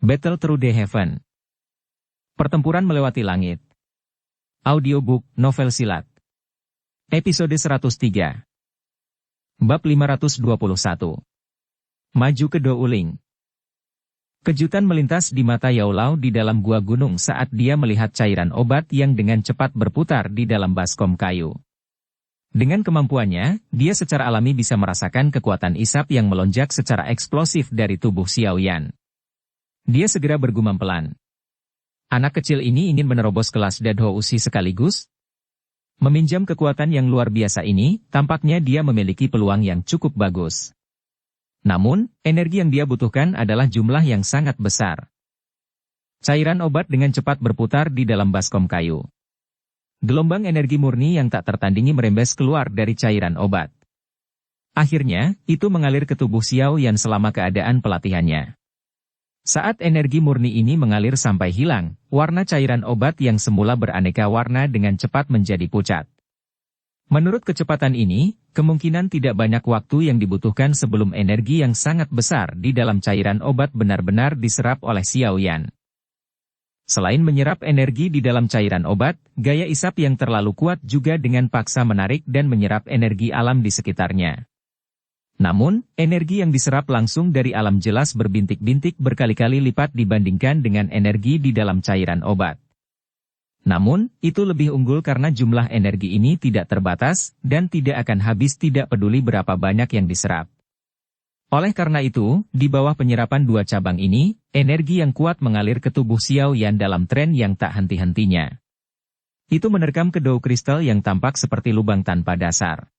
Battle Through the Heaven. Pertempuran melewati langit. Audiobook, novel silat. Episode 103. Bab 521. Maju ke Do Uling. Kejutan melintas di mata Yao Lao di dalam gua gunung saat dia melihat cairan obat yang dengan cepat berputar di dalam baskom kayu. Dengan kemampuannya, dia secara alami bisa merasakan kekuatan isap yang melonjak secara eksplosif dari tubuh Xiao Yan. Dia segera bergumam pelan. Anak kecil ini ingin menerobos kelas Dadho Usi sekaligus? Meminjam kekuatan yang luar biasa ini, tampaknya dia memiliki peluang yang cukup bagus. Namun, energi yang dia butuhkan adalah jumlah yang sangat besar. Cairan obat dengan cepat berputar di dalam baskom kayu. Gelombang energi murni yang tak tertandingi merembes keluar dari cairan obat. Akhirnya, itu mengalir ke tubuh Xiao Yan selama keadaan pelatihannya. Saat energi murni ini mengalir sampai hilang, warna cairan obat yang semula beraneka warna dengan cepat menjadi pucat. Menurut kecepatan ini, kemungkinan tidak banyak waktu yang dibutuhkan sebelum energi yang sangat besar di dalam cairan obat benar-benar diserap oleh Xiao Yan. Selain menyerap energi di dalam cairan obat, gaya isap yang terlalu kuat juga dengan paksa menarik dan menyerap energi alam di sekitarnya. Namun, energi yang diserap langsung dari alam jelas berbintik-bintik berkali-kali lipat dibandingkan dengan energi di dalam cairan obat. Namun, itu lebih unggul karena jumlah energi ini tidak terbatas, dan tidak akan habis tidak peduli berapa banyak yang diserap. Oleh karena itu, di bawah penyerapan dua cabang ini, energi yang kuat mengalir ke tubuh Xiao Yan dalam tren yang tak henti-hentinya. Itu menerkam ke Do kristal yang tampak seperti lubang tanpa dasar.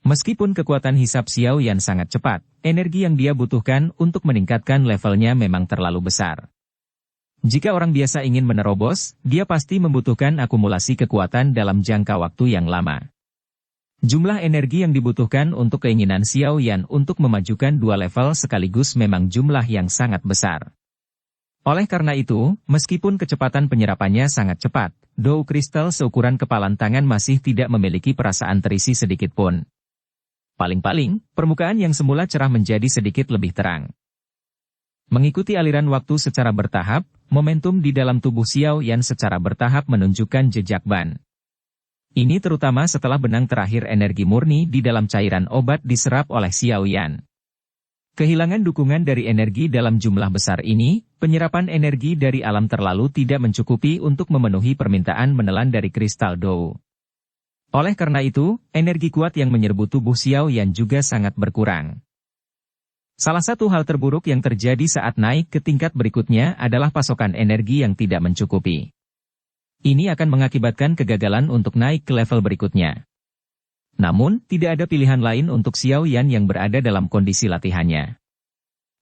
Meskipun kekuatan hisap Xiao Yan sangat cepat, energi yang dia butuhkan untuk meningkatkan levelnya memang terlalu besar. Jika orang biasa ingin menerobos, dia pasti membutuhkan akumulasi kekuatan dalam jangka waktu yang lama. Jumlah energi yang dibutuhkan untuk keinginan Xiao Yan untuk memajukan dua level sekaligus memang jumlah yang sangat besar. Oleh karena itu, meskipun kecepatan penyerapannya sangat cepat, Do kristal seukuran kepalan tangan masih tidak memiliki perasaan terisi sedikit pun. Paling-paling, permukaan yang semula cerah menjadi sedikit lebih terang. Mengikuti aliran waktu secara bertahap, momentum di dalam tubuh Xiao Yan secara bertahap menunjukkan jejak ban. Ini terutama setelah benang terakhir energi murni di dalam cairan obat diserap oleh Xiao Yan. Kehilangan dukungan dari energi dalam jumlah besar ini, penyerapan energi dari alam terlalu tidak mencukupi untuk memenuhi permintaan menelan dari kristal Do. Oleh karena itu, energi kuat yang menyerbu tubuh Xiao Yan juga sangat berkurang. Salah satu hal terburuk yang terjadi saat naik ke tingkat berikutnya adalah pasokan energi yang tidak mencukupi. Ini akan mengakibatkan kegagalan untuk naik ke level berikutnya. Namun, tidak ada pilihan lain untuk Xiao Yan yang berada dalam kondisi latihannya.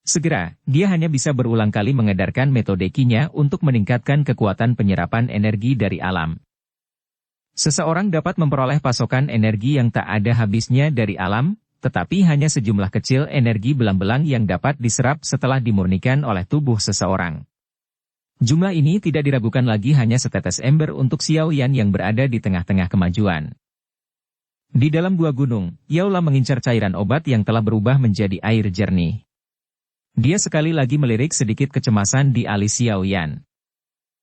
Segera, dia hanya bisa berulang kali mengedarkan metode Qi-nya untuk meningkatkan kekuatan penyerapan energi dari alam. Seseorang dapat memperoleh pasokan energi yang tak ada habisnya dari alam, tetapi hanya sejumlah kecil energi belang-belang yang dapat diserap setelah dimurnikan oleh tubuh seseorang. Jumlah ini tidak diragukan lagi hanya setetes ember untuk Xiao Yan yang berada di tengah-tengah kemajuan. Di dalam gua gunung, Yao Lao mengincar cairan obat yang telah berubah menjadi air jernih. Dia sekali lagi melirik sedikit kecemasan di alis Xiao Yan.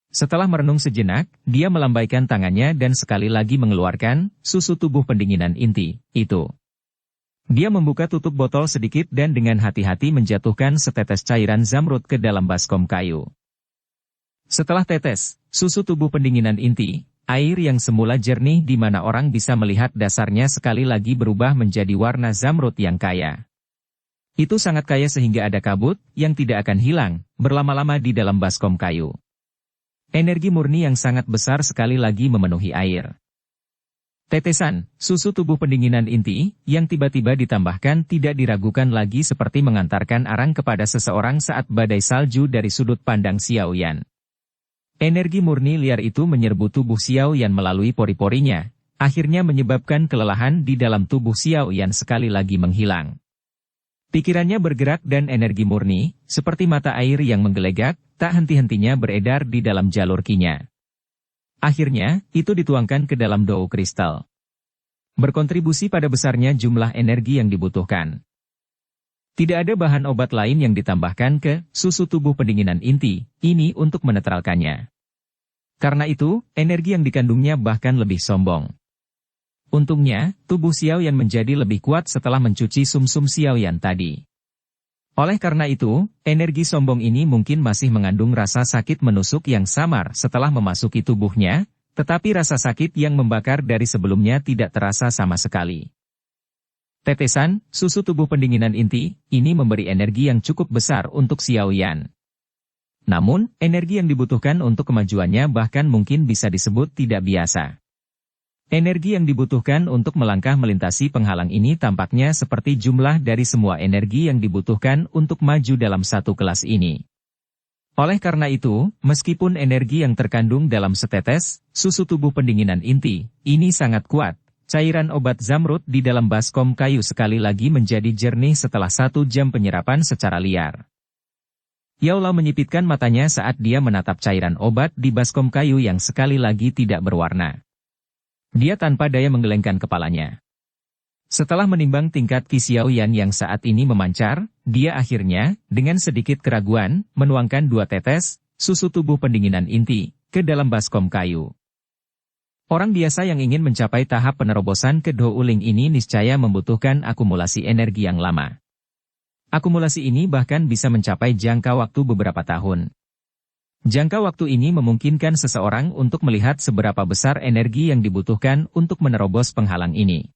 Setelah merenung sejenak, dia melambaikan tangannya dan sekali lagi mengeluarkan susu tubuh pendinginan inti, itu. Dia membuka tutup botol sedikit dan dengan hati-hati menjatuhkan setetes cairan zamrud ke dalam baskom kayu. Setelah tetes, susu tubuh pendinginan inti, air yang semula jernih di mana orang bisa melihat dasarnya sekali lagi berubah menjadi warna zamrud yang kaya. Itu sangat kaya sehingga ada kabut, yang tidak akan hilang, berlama-lama di dalam baskom kayu. Energi murni yang sangat besar sekali lagi memenuhi air. Tetesan, susu tubuh pendinginan inti, yang tiba-tiba ditambahkan tidak diragukan lagi seperti mengantarkan arang kepada seseorang saat badai salju dari sudut pandang Xiao Yan. Energi murni liar itu menyerbu tubuh Xiao Yan melalui pori-porinya, akhirnya menyebabkan kelelahan di dalam tubuh Xiao Yan sekali lagi menghilang. Pikirannya bergerak dan energi murni, seperti mata air yang menggelegak, tak henti-hentinya beredar di dalam jalur Qi-nya. Akhirnya, itu dituangkan ke dalam Do kristal. Berkontribusi pada besarnya jumlah energi yang dibutuhkan. Tidak ada bahan obat lain yang ditambahkan ke susu tubuh pendinginan inti ini untuk menetralkannya. Karena itu, energi yang dikandungnya bahkan lebih sombong. Untungnya, tubuh Xiaoyan menjadi lebih kuat setelah mencuci sumsum Xiaoyan tadi. Oleh karena itu, energi sombong ini mungkin masih mengandung rasa sakit menusuk yang samar setelah memasuki tubuhnya, tetapi rasa sakit yang membakar dari sebelumnya tidak terasa sama sekali. Tetesan, susu tubuh pendinginan inti, ini memberi energi yang cukup besar untuk Xiaoyan. Namun, energi yang dibutuhkan untuk kemajuannya bahkan mungkin bisa disebut tidak biasa. Energi yang dibutuhkan untuk melangkah melintasi penghalang ini tampaknya seperti jumlah dari semua energi yang dibutuhkan untuk maju dalam satu kelas ini. Oleh karena itu, meskipun energi yang terkandung dalam setetes susu tubuh pendinginan inti ini sangat kuat, cairan obat zamrud di dalam baskom kayu sekali lagi menjadi jernih setelah 1 jam penyerapan secara liar. Yao Lao menyipitkan matanya saat dia menatap cairan obat di baskom kayu yang sekali lagi tidak berwarna. Dia tanpa daya menggelengkan kepalanya. Setelah menimbang tingkat Qi Xiaoyan yang saat ini memancar, dia akhirnya, dengan sedikit keraguan, menuangkan 2 tetes susu tubuh pendinginan inti ke dalam baskom kayu. Orang biasa yang ingin mencapai tahap penerobosan ke Dou Ling ini niscaya membutuhkan akumulasi energi yang lama. Akumulasi ini bahkan bisa mencapai jangka waktu beberapa tahun. Jangka waktu ini memungkinkan seseorang untuk melihat seberapa besar energi yang dibutuhkan untuk menerobos penghalang ini.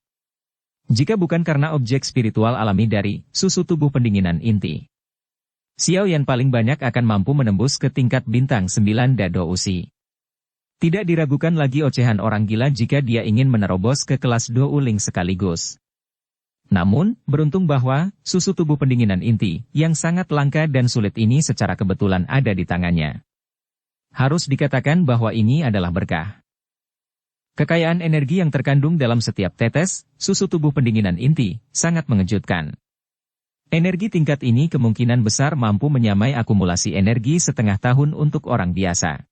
Jika bukan karena objek spiritual alami dari susu tubuh pendinginan inti, Xiaoyan paling banyak akan mampu menembus ke tingkat bintang 9 Dado Usi. Tidak diragukan lagi ocehan orang gila jika dia ingin menerobos ke kelas Dou Ling sekaligus. Namun, beruntung bahwa susu tubuh pendinginan inti yang sangat langka dan sulit ini secara kebetulan ada di tangannya. Harus dikatakan bahwa ini adalah berkah. Kekayaan energi yang terkandung dalam setiap tetes susu tubuh pendinginan inti sangat mengejutkan. Energi tingkat ini kemungkinan besar mampu menyamai akumulasi energi setengah tahun untuk orang biasa.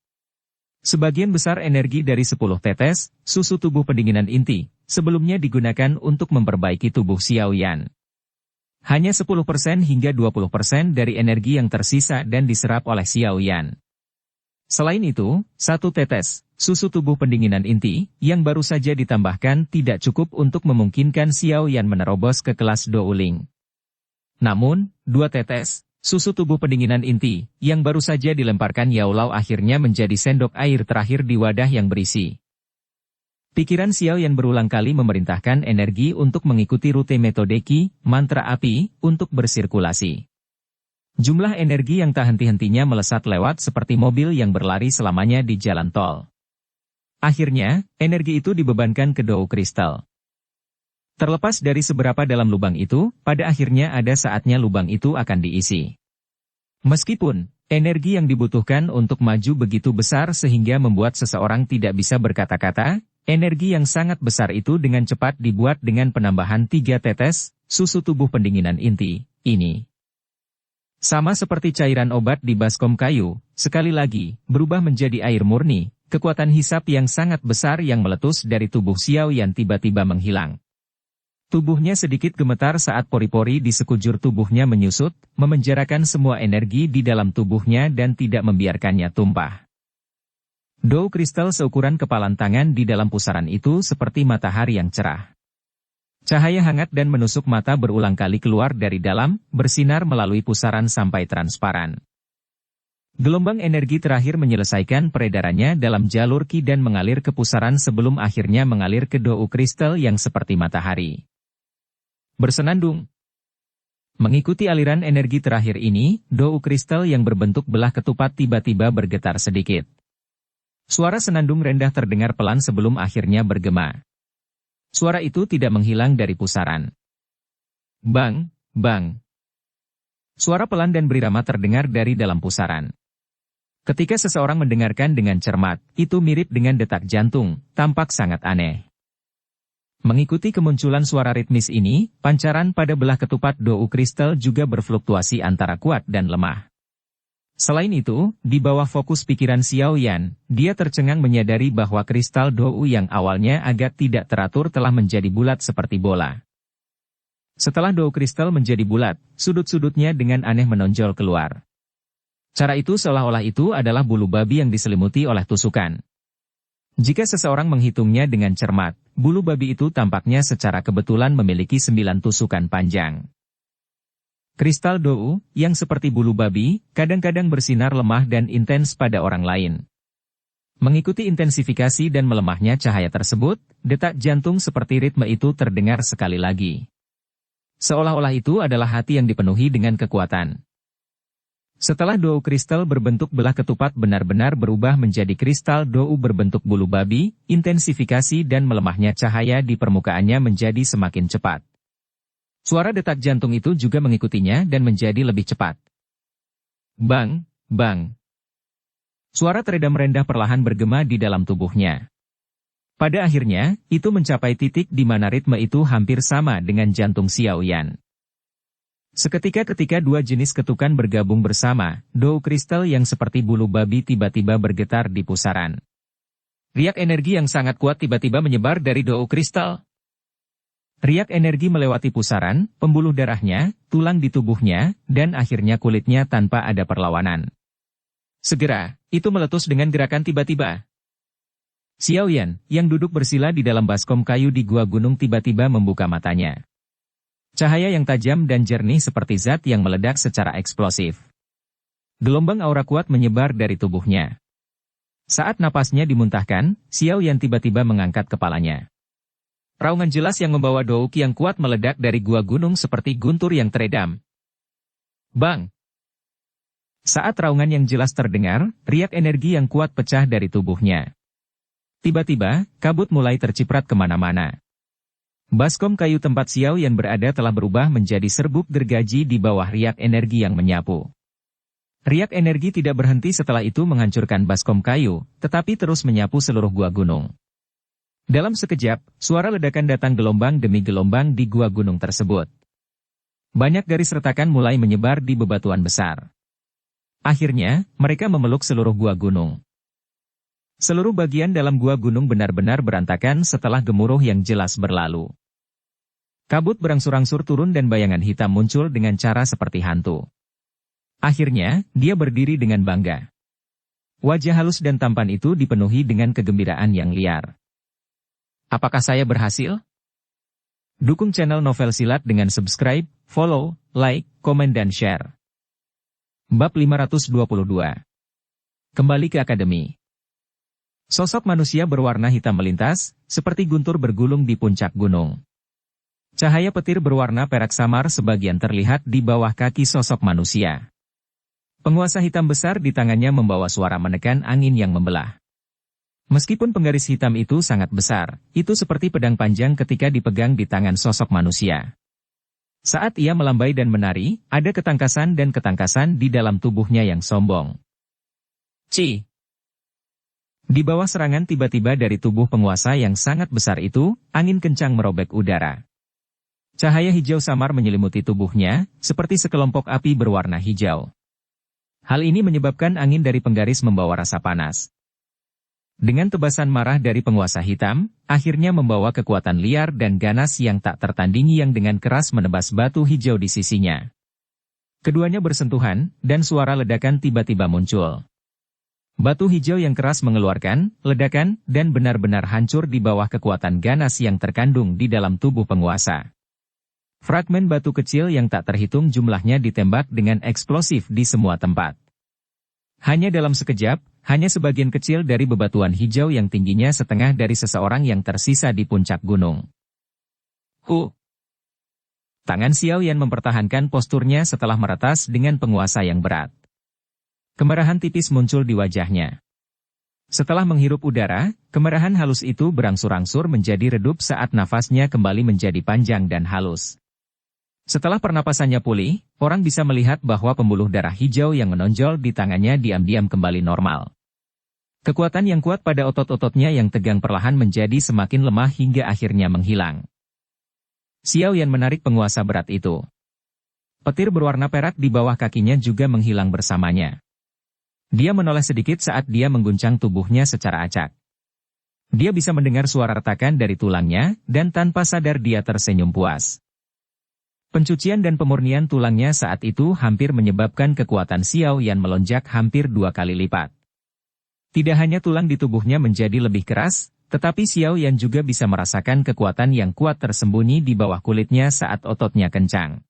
Sebagian besar energi dari 10 tetes susu tubuh pendinginan inti sebelumnya digunakan untuk memperbaiki tubuh Xiaoyan. Hanya 10% hingga 20% dari energi yang tersisa dan diserap oleh Xiaoyan. Selain itu, 1 tetes susu tubuh pendinginan inti yang baru saja ditambahkan tidak cukup untuk memungkinkan Xiaoyan menerobos ke kelas Dou Ling. Namun, 2 tetes susu tubuh pendinginan inti yang baru saja dilemparkan Yao Lao akhirnya menjadi sendok air terakhir di wadah yang berisi. Pikiran Xiaoyan berulang kali memerintahkan energi untuk mengikuti rute metode Qi, mantra api, untuk bersirkulasi. Jumlah energi yang tak henti-hentinya melesat lewat seperti mobil yang berlari selamanya di jalan tol. Akhirnya, energi itu dibebankan ke Dou Kristal. Terlepas dari seberapa dalam lubang itu, pada akhirnya ada saatnya lubang itu akan diisi. Meskipun, energi yang dibutuhkan untuk maju begitu besar sehingga membuat seseorang tidak bisa berkata-kata, energi yang sangat besar itu dengan cepat dibuat dengan penambahan 3 tetes susu tubuh pendinginan inti ini. Sama seperti cairan obat di baskom kayu, sekali lagi, berubah menjadi air murni, kekuatan hisap yang sangat besar yang meletus dari tubuh Xiaoyan tiba-tiba menghilang. Tubuhnya sedikit gemetar saat pori-pori di sekujur tubuhnya menyusut, memenjarakan semua energi di dalam tubuhnya dan tidak membiarkannya tumpah. Dou kristal seukuran kepalan tangan di dalam pusaran itu seperti matahari yang cerah. Cahaya hangat dan menusuk mata berulang kali keluar dari dalam, bersinar melalui pusaran sampai transparan. Gelombang energi terakhir menyelesaikan peredarannya dalam jalur Qi dan mengalir ke pusaran sebelum akhirnya mengalir ke Dou kristal yang seperti matahari. Bersenandung. Mengikuti aliran energi terakhir ini, Dou kristal yang berbentuk belah ketupat tiba-tiba bergetar sedikit. Suara senandung rendah terdengar pelan sebelum akhirnya bergema. Suara itu tidak menghilang dari pusaran. Bang, bang. Suara pelan dan berirama terdengar dari dalam pusaran. Ketika seseorang mendengarkan dengan cermat, itu mirip dengan detak jantung, tampak sangat aneh. Mengikuti kemunculan suara ritmis ini, pancaran pada belah ketupat Dou kristal juga berfluktuasi antara kuat dan lemah. Selain itu, di bawah fokus pikiran Xiaoyan, dia tercengang menyadari bahwa kristal Dou yang awalnya agak tidak teratur telah menjadi bulat seperti bola. Setelah dou kristal menjadi bulat, sudut-sudutnya dengan aneh menonjol keluar. Cara itu seolah-olah itu adalah bulu babi yang diselimuti oleh tusukan. Jika seseorang menghitungnya dengan cermat, bulu babi itu tampaknya secara kebetulan memiliki 9 tusukan panjang. Kristal dou, yang seperti bulu babi, kadang-kadang bersinar lemah dan intens pada orang lain. Mengikuti intensifikasi dan melemahnya cahaya tersebut, detak jantung seperti ritme itu terdengar sekali lagi. Seolah-olah itu adalah hati yang dipenuhi dengan kekuatan. Setelah dou kristal berbentuk belah ketupat benar-benar berubah menjadi kristal dou berbentuk bulu babi, intensifikasi dan melemahnya cahaya di permukaannya menjadi semakin cepat. Suara detak jantung itu juga mengikutinya dan menjadi lebih cepat. Bang, bang. Suara teredam rendah perlahan bergema di dalam tubuhnya. Pada akhirnya, itu mencapai titik di mana ritme itu hampir sama dengan jantung Xiao Yan. Seketika ketika dua jenis ketukan bergabung bersama, dou kristal yang seperti bulu babi tiba-tiba bergetar di pusaran. Riak energi yang sangat kuat tiba-tiba menyebar dari dou kristal. Riak energi melewati pusaran, pembuluh darahnya, tulang di tubuhnya, dan akhirnya kulitnya tanpa ada perlawanan. Segera, itu meletus dengan gerakan tiba-tiba. Xiao Yan, yang duduk bersila di dalam baskom kayu di gua gunung tiba-tiba membuka matanya. Cahaya yang tajam dan jernih seperti zat yang meledak secara eksplosif. Gelombang aura kuat menyebar dari tubuhnya. Saat napasnya dimuntahkan, Xiao Yan tiba-tiba mengangkat kepalanya. Raungan jelas yang membawa douk yang kuat meledak dari gua gunung seperti guntur yang teredam. Bang! Saat raungan yang jelas terdengar, riak energi yang kuat pecah dari tubuhnya. Tiba-tiba, kabut mulai terciprat kemana-mana. Baskom kayu tempat Xiao Yan berada telah berubah menjadi serbuk gergaji di bawah riak energi yang menyapu. Riak energi tidak berhenti setelah itu menghancurkan baskom kayu, tetapi terus menyapu seluruh gua gunung. Dalam sekejap, suara ledakan datang gelombang demi gelombang di gua gunung tersebut. Banyak garis retakan mulai menyebar di bebatuan besar. Akhirnya, mereka memeluk seluruh gua gunung. Seluruh bagian dalam gua gunung benar-benar berantakan setelah gemuruh yang jelas berlalu. Kabut berangsur-angsur turun dan bayangan hitam muncul dengan cara seperti hantu. Akhirnya, dia berdiri dengan bangga. Wajah halus dan tampan itu dipenuhi dengan kegembiraan yang liar. Apakah saya berhasil? Dukung channel Novel Silat dengan subscribe, follow, like, komen dan share. Bab 522. Kembali ke Akademi. Sosok manusia berwarna hitam melintas, seperti guntur bergulung di puncak gunung. Cahaya petir berwarna perak samar sebagian terlihat di bawah kaki sosok manusia. Penguasa hitam besar di tangannya membawa suara menekan angin yang membelah. Meskipun penggaris hitam itu sangat besar, itu seperti pedang panjang ketika dipegang di tangan sosok manusia. Saat ia melambai dan menari, ada ketangkasan dan ketangkasan di dalam tubuhnya yang sombong. Ci! Di bawah serangan tiba-tiba dari tubuh penguasa yang sangat besar itu, angin kencang merobek udara. Cahaya hijau samar menyelimuti tubuhnya, seperti sekelompok api berwarna hijau. Hal ini menyebabkan angin dari penggaris membawa rasa panas. Dengan tebasan marah dari penguasa hitam, akhirnya membawa kekuatan liar dan ganas yang tak tertandingi yang dengan keras menebas batu hijau di sisinya. Keduanya bersentuhan, dan suara ledakan tiba-tiba muncul. Batu hijau yang keras mengeluarkan ledakan dan benar-benar hancur di bawah kekuatan ganas yang terkandung di dalam tubuh penguasa. Fragmen batu kecil yang tak terhitung jumlahnya ditembak dengan eksplosif di semua tempat. Hanya dalam sekejap, hanya sebagian kecil dari bebatuan hijau yang tingginya setengah dari seseorang yang tersisa di puncak gunung. Tangan Xiao Yan mempertahankan posturnya setelah meretas dengan penguasa yang berat. Kemerahan tipis muncul di wajahnya. Setelah menghirup udara, kemerahan halus itu berangsur-angsur menjadi redup saat nafasnya kembali menjadi panjang dan halus. Setelah pernapasannya pulih, orang bisa melihat bahwa pembuluh darah hijau yang menonjol di tangannya diam-diam kembali normal. Kekuatan yang kuat pada otot-ototnya yang tegang perlahan menjadi semakin lemah hingga akhirnya menghilang. Xiao Yan menarik penguasa berat itu. Petir berwarna perak di bawah kakinya juga menghilang bersamanya. Dia menoleh sedikit saat dia mengguncang tubuhnya secara acak. Dia bisa mendengar suara retakan dari tulangnya, dan tanpa sadar dia tersenyum puas. Pencucian dan pemurnian tulangnya saat itu hampir menyebabkan kekuatan Xiao Yan melonjak hampir 2 kali lipat. Tidak hanya tulang di tubuhnya menjadi lebih keras, tetapi Xiao Yan juga bisa merasakan kekuatan yang kuat tersembunyi di bawah kulitnya saat ototnya kencang.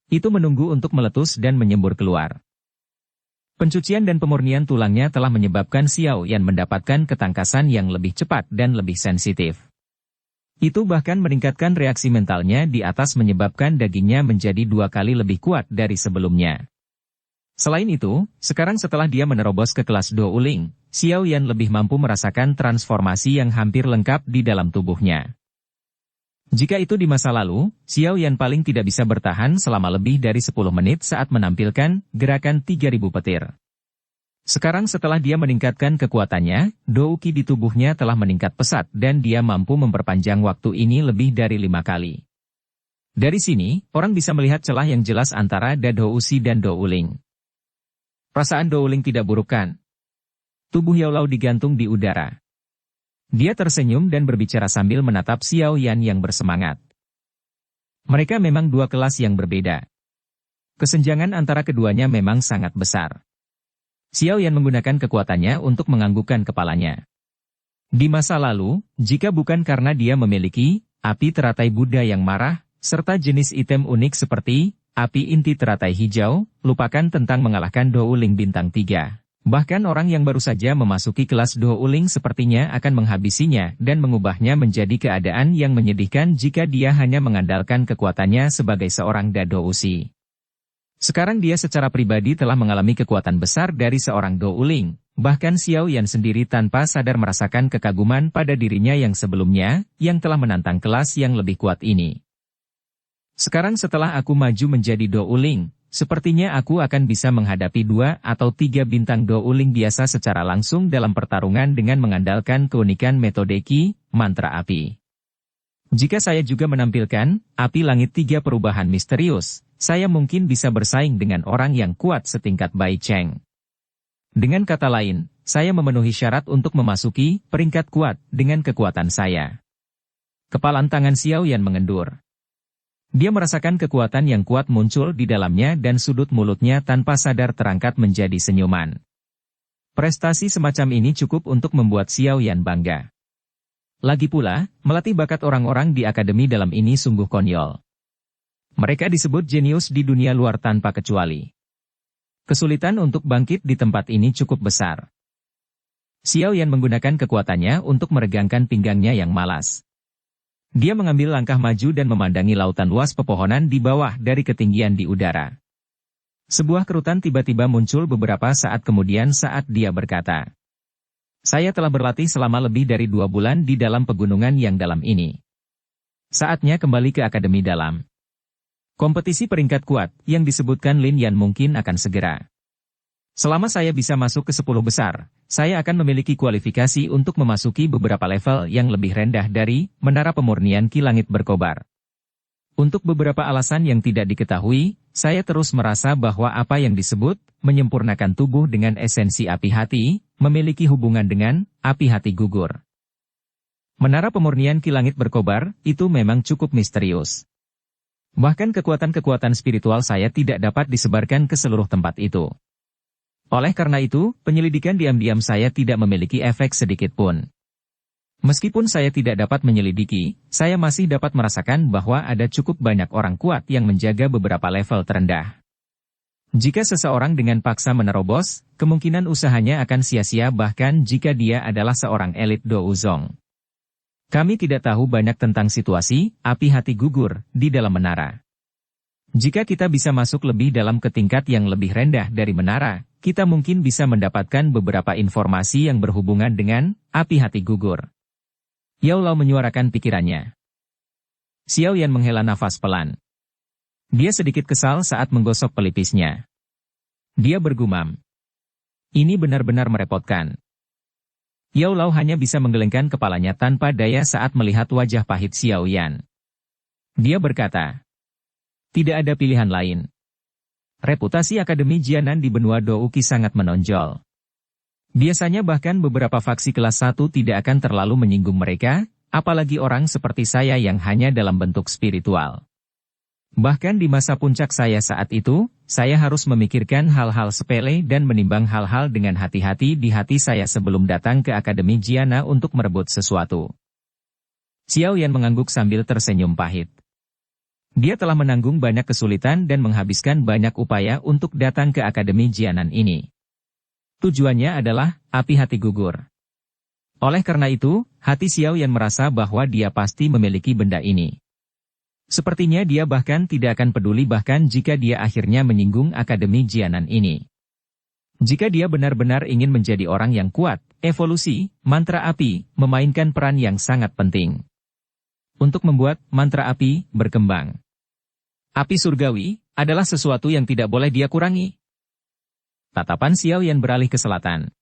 Itu menunggu untuk meletus dan menyembur keluar. Pencucian dan pemurnian tulangnya telah menyebabkan Xiao Yan mendapatkan ketangkasan yang lebih cepat dan lebih sensitif. Itu bahkan meningkatkan reaksi mentalnya di atas menyebabkan dagingnya menjadi 2 kali lebih kuat dari sebelumnya. Selain itu, sekarang setelah dia menerobos ke kelas Do Uling, Xiao Yan lebih mampu merasakan transformasi yang hampir lengkap di dalam tubuhnya. Jika itu di masa lalu, Xiao Yan paling tidak bisa bertahan selama lebih dari 10 menit saat menampilkan gerakan 3000 petir. Sekarang setelah dia meningkatkan kekuatannya, Douki di tubuhnya telah meningkat pesat dan dia mampu memperpanjang waktu ini lebih dari 5 kali. Dari sini, orang bisa melihat celah yang jelas antara Dousi dan Douling. Perasaan Douling tidak buruk kan? Tubuh Yao Lao digantung di udara. Dia tersenyum dan berbicara sambil menatap Xiao Yan yang bersemangat. Mereka memang 2 kelas yang berbeda. Kesenjangan antara keduanya memang sangat besar. Xiao Yan menggunakan kekuatannya untuk menganggukkan kepalanya. Di masa lalu, jika bukan karena dia memiliki api teratai Buddha yang marah, serta jenis item unik seperti api inti teratai hijau, lupakan tentang mengalahkan Douling bintang 3. Bahkan orang yang baru saja memasuki kelas Douling sepertinya akan menghabisinya dan mengubahnya menjadi keadaan yang menyedihkan jika dia hanya mengandalkan kekuatannya sebagai seorang Dousi. Sekarang dia secara pribadi telah mengalami kekuatan besar dari seorang Douling, bahkan Xiao Yan sendiri tanpa sadar merasakan kekaguman pada dirinya yang sebelumnya, yang telah menantang kelas yang lebih kuat ini. Sekarang setelah aku maju menjadi Douling, sepertinya aku akan bisa menghadapi 2 atau 3 bintang Douling biasa secara langsung dalam pertarungan dengan mengandalkan keunikan metode Qi, mantra api. Jika saya juga menampilkan api langit 3 perubahan misterius, saya mungkin bisa bersaing dengan orang yang kuat setingkat Bai Cheng. Dengan kata lain, saya memenuhi syarat untuk memasuki peringkat kuat dengan kekuatan saya. Kepalan tangan Xiao Yan mengendur. Dia merasakan kekuatan yang kuat muncul di dalamnya dan sudut mulutnya tanpa sadar terangkat menjadi senyuman. Prestasi semacam ini cukup untuk membuat Xiao Yan bangga. Lagi pula, melatih bakat orang-orang di akademi dalam ini sungguh konyol. Mereka disebut jenius di dunia luar tanpa kecuali. Kesulitan untuk bangkit di tempat ini cukup besar. Xiao Yan menggunakan kekuatannya untuk meregangkan pinggangnya yang malas. Dia mengambil langkah maju dan memandangi lautan luas pepohonan di bawah dari ketinggian di udara. Sebuah kerutan tiba-tiba muncul beberapa saat kemudian saat dia berkata, "Saya telah berlatih selama lebih dari 2 bulan di dalam pegunungan yang dalam ini. Saatnya kembali ke akademi dalam. Kompetisi peringkat kuat yang disebutkan Lin Yan mungkin akan segera. Selama saya bisa masuk ke 10 besar, saya akan memiliki kualifikasi untuk memasuki beberapa level yang lebih rendah dari Menara Pemurnian Qi Langit Berkobar. Untuk beberapa alasan yang tidak diketahui, saya terus merasa bahwa apa yang disebut menyempurnakan tubuh dengan esensi api hati, memiliki hubungan dengan api hati gugur. Menara Pemurnian Qi Langit Berkobar, itu memang cukup misterius. Bahkan kekuatan-kekuatan spiritual saya tidak dapat disebarkan ke seluruh tempat itu. Oleh karena itu, penyelidikan diam-diam saya tidak memiliki efek sedikit pun. Meskipun saya tidak dapat menyelidiki, saya masih dapat merasakan bahwa ada cukup banyak orang kuat yang menjaga beberapa level terendah. Jika seseorang dengan paksa menerobos, kemungkinan usahanya akan sia-sia bahkan jika dia adalah seorang elit Douzong. Kami tidak tahu banyak tentang situasi api hati gugur di dalam menara. Jika kita bisa masuk lebih dalam ke tingkat yang lebih rendah dari menara, kita mungkin bisa mendapatkan beberapa informasi yang berhubungan dengan api hati gugur. Yao Lao menyuarakan pikirannya. Xiao Yan menghela nafas pelan. Dia sedikit kesal saat menggosok pelipisnya. Dia bergumam. Ini benar-benar merepotkan. Yao Lao hanya bisa menggelengkan kepalanya tanpa daya saat melihat wajah pahit Xiao Yan. Dia berkata, tidak ada pilihan lain. Reputasi Akademi Jianan di benua Douki sangat menonjol. Biasanya bahkan beberapa faksi kelas 1 tidak akan terlalu menyinggung mereka, apalagi orang seperti saya yang hanya dalam bentuk spiritual. Bahkan di masa puncak saya saat itu, saya harus memikirkan hal-hal sepele dan menimbang hal-hal dengan hati-hati di hati saya sebelum datang ke Akademi Giana untuk merebut sesuatu. Xiao Yan mengangguk sambil tersenyum pahit. Dia telah menanggung banyak kesulitan dan menghabiskan banyak upaya untuk datang ke Akademi Jianan ini. Tujuannya adalah api hati gugur. Oleh karena itu, hati Xiao Yan merasa bahwa dia pasti memiliki benda ini. Sepertinya dia bahkan tidak akan peduli bahkan jika dia akhirnya menyinggung Akademi Jianan ini. Jika dia benar-benar ingin menjadi orang yang kuat, evolusi, mantra api, memainkan peran yang sangat penting. Untuk membuat mantra api berkembang. Api surgawi adalah sesuatu yang tidak boleh dia kurangi. Tatapan Xiao Yan beralih ke selatan.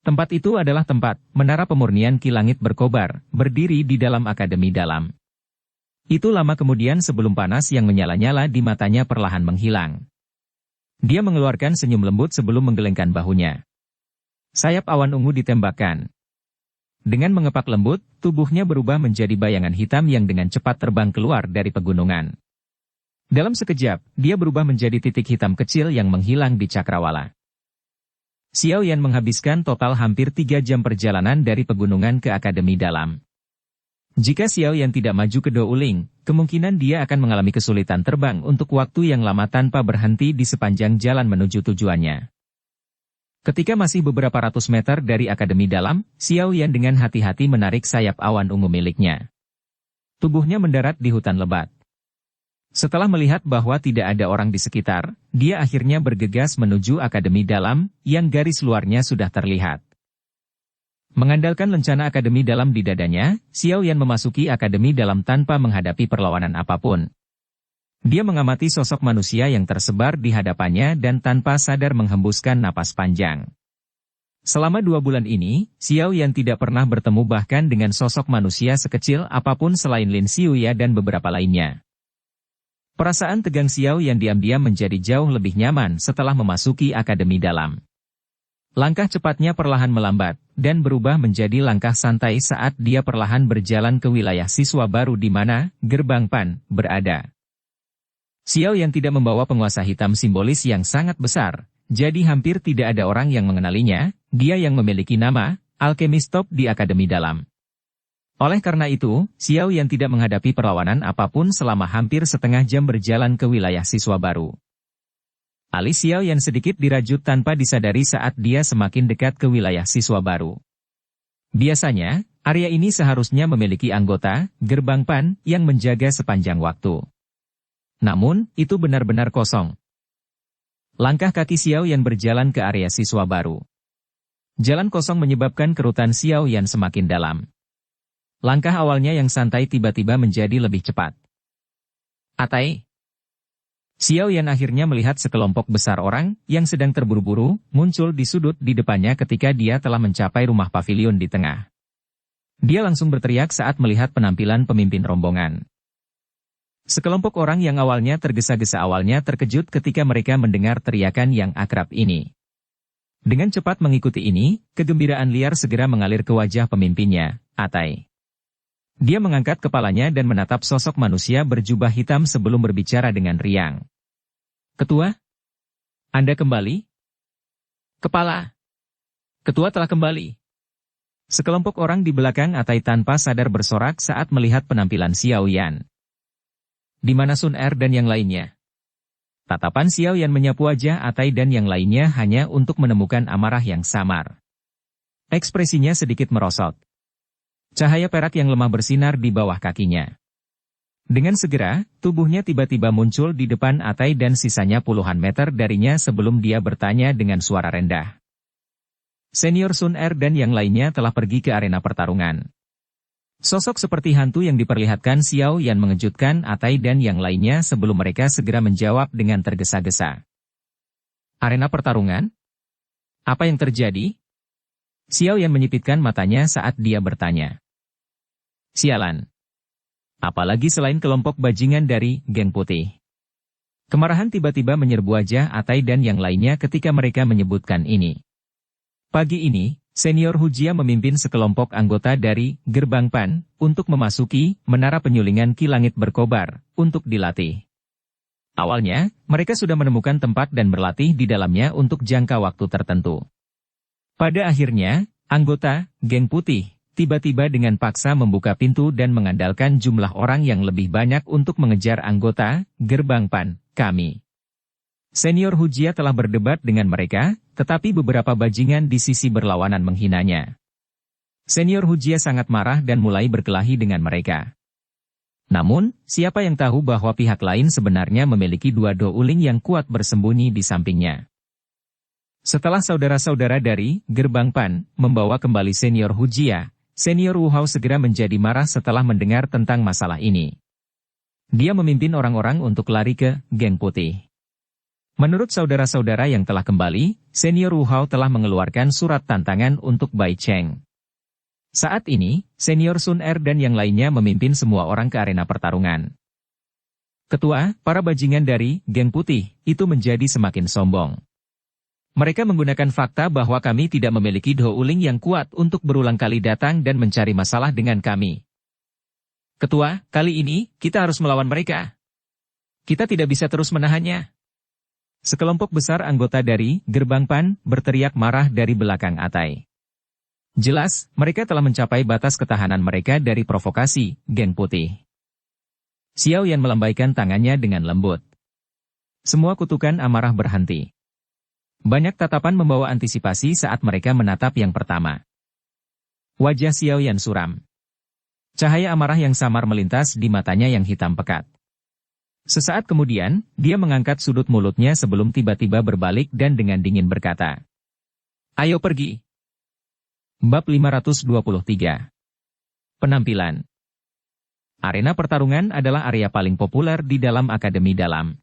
Tempat itu adalah tempat menara pemurnian Ki Langit berkobar, berdiri di dalam Akademi dalam. Itu lama kemudian sebelum panas yang menyala-nyala di matanya perlahan menghilang. Dia mengeluarkan senyum lembut sebelum menggelengkan bahunya. Sayap awan ungu ditembakkan. Dengan mengepak lembut, tubuhnya berubah menjadi bayangan hitam yang dengan cepat terbang keluar dari pegunungan. Dalam sekejap, dia berubah menjadi titik hitam kecil yang menghilang di cakrawala. Xiao Yan menghabiskan total hampir 3 jam perjalanan dari pegunungan ke Akademi dalam. Jika Xiao Yan tidak maju ke Douling, kemungkinan dia akan mengalami kesulitan terbang untuk waktu yang lama tanpa berhenti di sepanjang jalan menuju tujuannya. Ketika masih beberapa ratus meter dari Akademi dalam, Xiao Yan dengan hati-hati menarik sayap awan ungu miliknya. Tubuhnya mendarat di hutan lebat. Setelah melihat bahwa tidak ada orang di sekitar, dia akhirnya bergegas menuju Akademi dalam, yang garis luarnya sudah terlihat. Mengandalkan lencana Akademi dalam di dadanya, Xiao Yan memasuki Akademi dalam tanpa menghadapi perlawanan apapun. Dia mengamati sosok manusia yang tersebar di hadapannya dan tanpa sadar menghembuskan napas panjang. Selama 2 bulan ini, Xiao Yan tidak pernah bertemu bahkan dengan sosok manusia sekecil apapun selain Lin Xiuya dan beberapa lainnya. Perasaan tegang Xiao Yan diam-diam menjadi jauh lebih nyaman setelah memasuki Akademi dalam. Langkah cepatnya perlahan melambat, dan berubah menjadi langkah santai saat dia perlahan berjalan ke wilayah siswa baru di mana gerbang Pan berada. Xiao Yan tidak membawa penguasa hitam simbolis yang sangat besar, jadi hampir tidak ada orang yang mengenalinya, dia yang memiliki nama, alkemis top di Akademi dalam. Oleh karena itu, Xiao Yan tidak menghadapi perlawanan apapun selama hampir setengah jam berjalan ke wilayah siswa baru. Alis Xiao Yan sedikit dirajut tanpa disadari saat dia semakin dekat ke wilayah siswa baru. Biasanya, area ini seharusnya memiliki anggota, gerbang Pan, yang menjaga sepanjang waktu. Namun, itu benar-benar kosong. Langkah kaki Xiao Yan berjalan ke area siswa baru. Jalan kosong menyebabkan kerutan Xiao Yan semakin dalam. Langkah awalnya yang santai tiba-tiba menjadi lebih cepat. Atai. Xiao Yan akhirnya melihat sekelompok besar orang yang sedang terburu-buru muncul di sudut di depannya ketika dia telah mencapai rumah pavilion di tengah. Dia langsung berteriak saat melihat penampilan pemimpin rombongan. Sekelompok orang yang awalnya tergesa-gesa awalnya terkejut ketika mereka mendengar teriakan yang akrab ini. Dengan cepat mengikuti ini, kegembiraan liar segera mengalir ke wajah pemimpinnya, Atai. Dia mengangkat kepalanya dan menatap sosok manusia berjubah hitam sebelum berbicara dengan riang. Ketua? Anda kembali? Kepala? Ketua telah kembali. Sekelompok orang di belakang Atai tanpa sadar bersorak saat melihat penampilan Xiao Yan. Di mana Sun Er dan yang lainnya? Tatapan Xiao Yan menyapu wajah Atai dan yang lainnya hanya untuk menemukan amarah yang samar. Ekspresinya sedikit merosot. Cahaya perak yang lemah bersinar di bawah kakinya. Dengan segera, tubuhnya tiba-tiba muncul di depan Atai dan sisanya puluhan meter darinya sebelum dia bertanya dengan suara rendah. Senior Sun Er dan yang lainnya telah pergi ke arena pertarungan. Sosok seperti hantu yang diperlihatkan Xiao Yan mengejutkan Atai dan yang lainnya sebelum mereka segera menjawab dengan tergesa-gesa. Arena pertarungan? Apa yang terjadi? Xiao Yan menyipitkan matanya saat dia bertanya. Sialan. Apalagi selain kelompok bajingan dari geng putih. Kemarahan tiba-tiba menyerbu wajah Atai dan yang lainnya ketika mereka menyebutkan ini. Pagi ini, Senior Hujia memimpin sekelompok anggota dari Gerbang Pan untuk memasuki menara penyulingan Ki Langit berkobar untuk dilatih. Awalnya, mereka sudah menemukan tempat dan berlatih di dalamnya untuk jangka waktu tertentu. Pada akhirnya, anggota geng putih tiba-tiba dengan paksa membuka pintu dan mengandalkan jumlah orang yang lebih banyak untuk mengejar anggota gerbang PAN kami. Senior Hujia telah berdebat dengan mereka, tetapi beberapa bajingan di sisi berlawanan menghinanya. Senior Hujia sangat marah dan mulai berkelahi dengan mereka. Namun, siapa yang tahu bahwa pihak lain sebenarnya memiliki dua douling yang kuat bersembunyi di sampingnya. Setelah saudara-saudara dari gerbang PAN membawa kembali Senior Hujia, Senior Wu Hao segera menjadi marah setelah mendengar tentang masalah ini. Dia memimpin orang-orang untuk lari ke geng putih. Menurut saudara-saudara yang telah kembali, Senior Wu Hao telah mengeluarkan surat tantangan untuk Bai Cheng. Saat ini, Senior Sun Er dan yang lainnya memimpin semua orang ke arena pertarungan. Ketua, para bajingan dari geng putih itu menjadi semakin sombong. Mereka menggunakan fakta bahwa kami tidak memiliki douling yang kuat untuk berulang kali datang dan mencari masalah dengan kami. Ketua, kali ini, kita harus melawan mereka. Kita tidak bisa terus menahannya. Sekelompok besar anggota dari gerbang PAN berteriak marah dari belakang Atai. Jelas, mereka telah mencapai batas ketahanan mereka dari provokasi geng putih. Xiao Yan melambaikan tangannya dengan lembut. Semua kutukan amarah berhenti. Banyak tatapan membawa antisipasi saat mereka menatap yang pertama. Wajah Xiao Yan suram. Cahaya amarah yang samar melintas di matanya yang hitam pekat. Sesaat kemudian, dia mengangkat sudut mulutnya sebelum tiba-tiba berbalik dan dengan dingin berkata, "Ayo pergi." Bab 523. Penampilan. Arena pertarungan adalah area paling populer di dalam Akademi Dalam.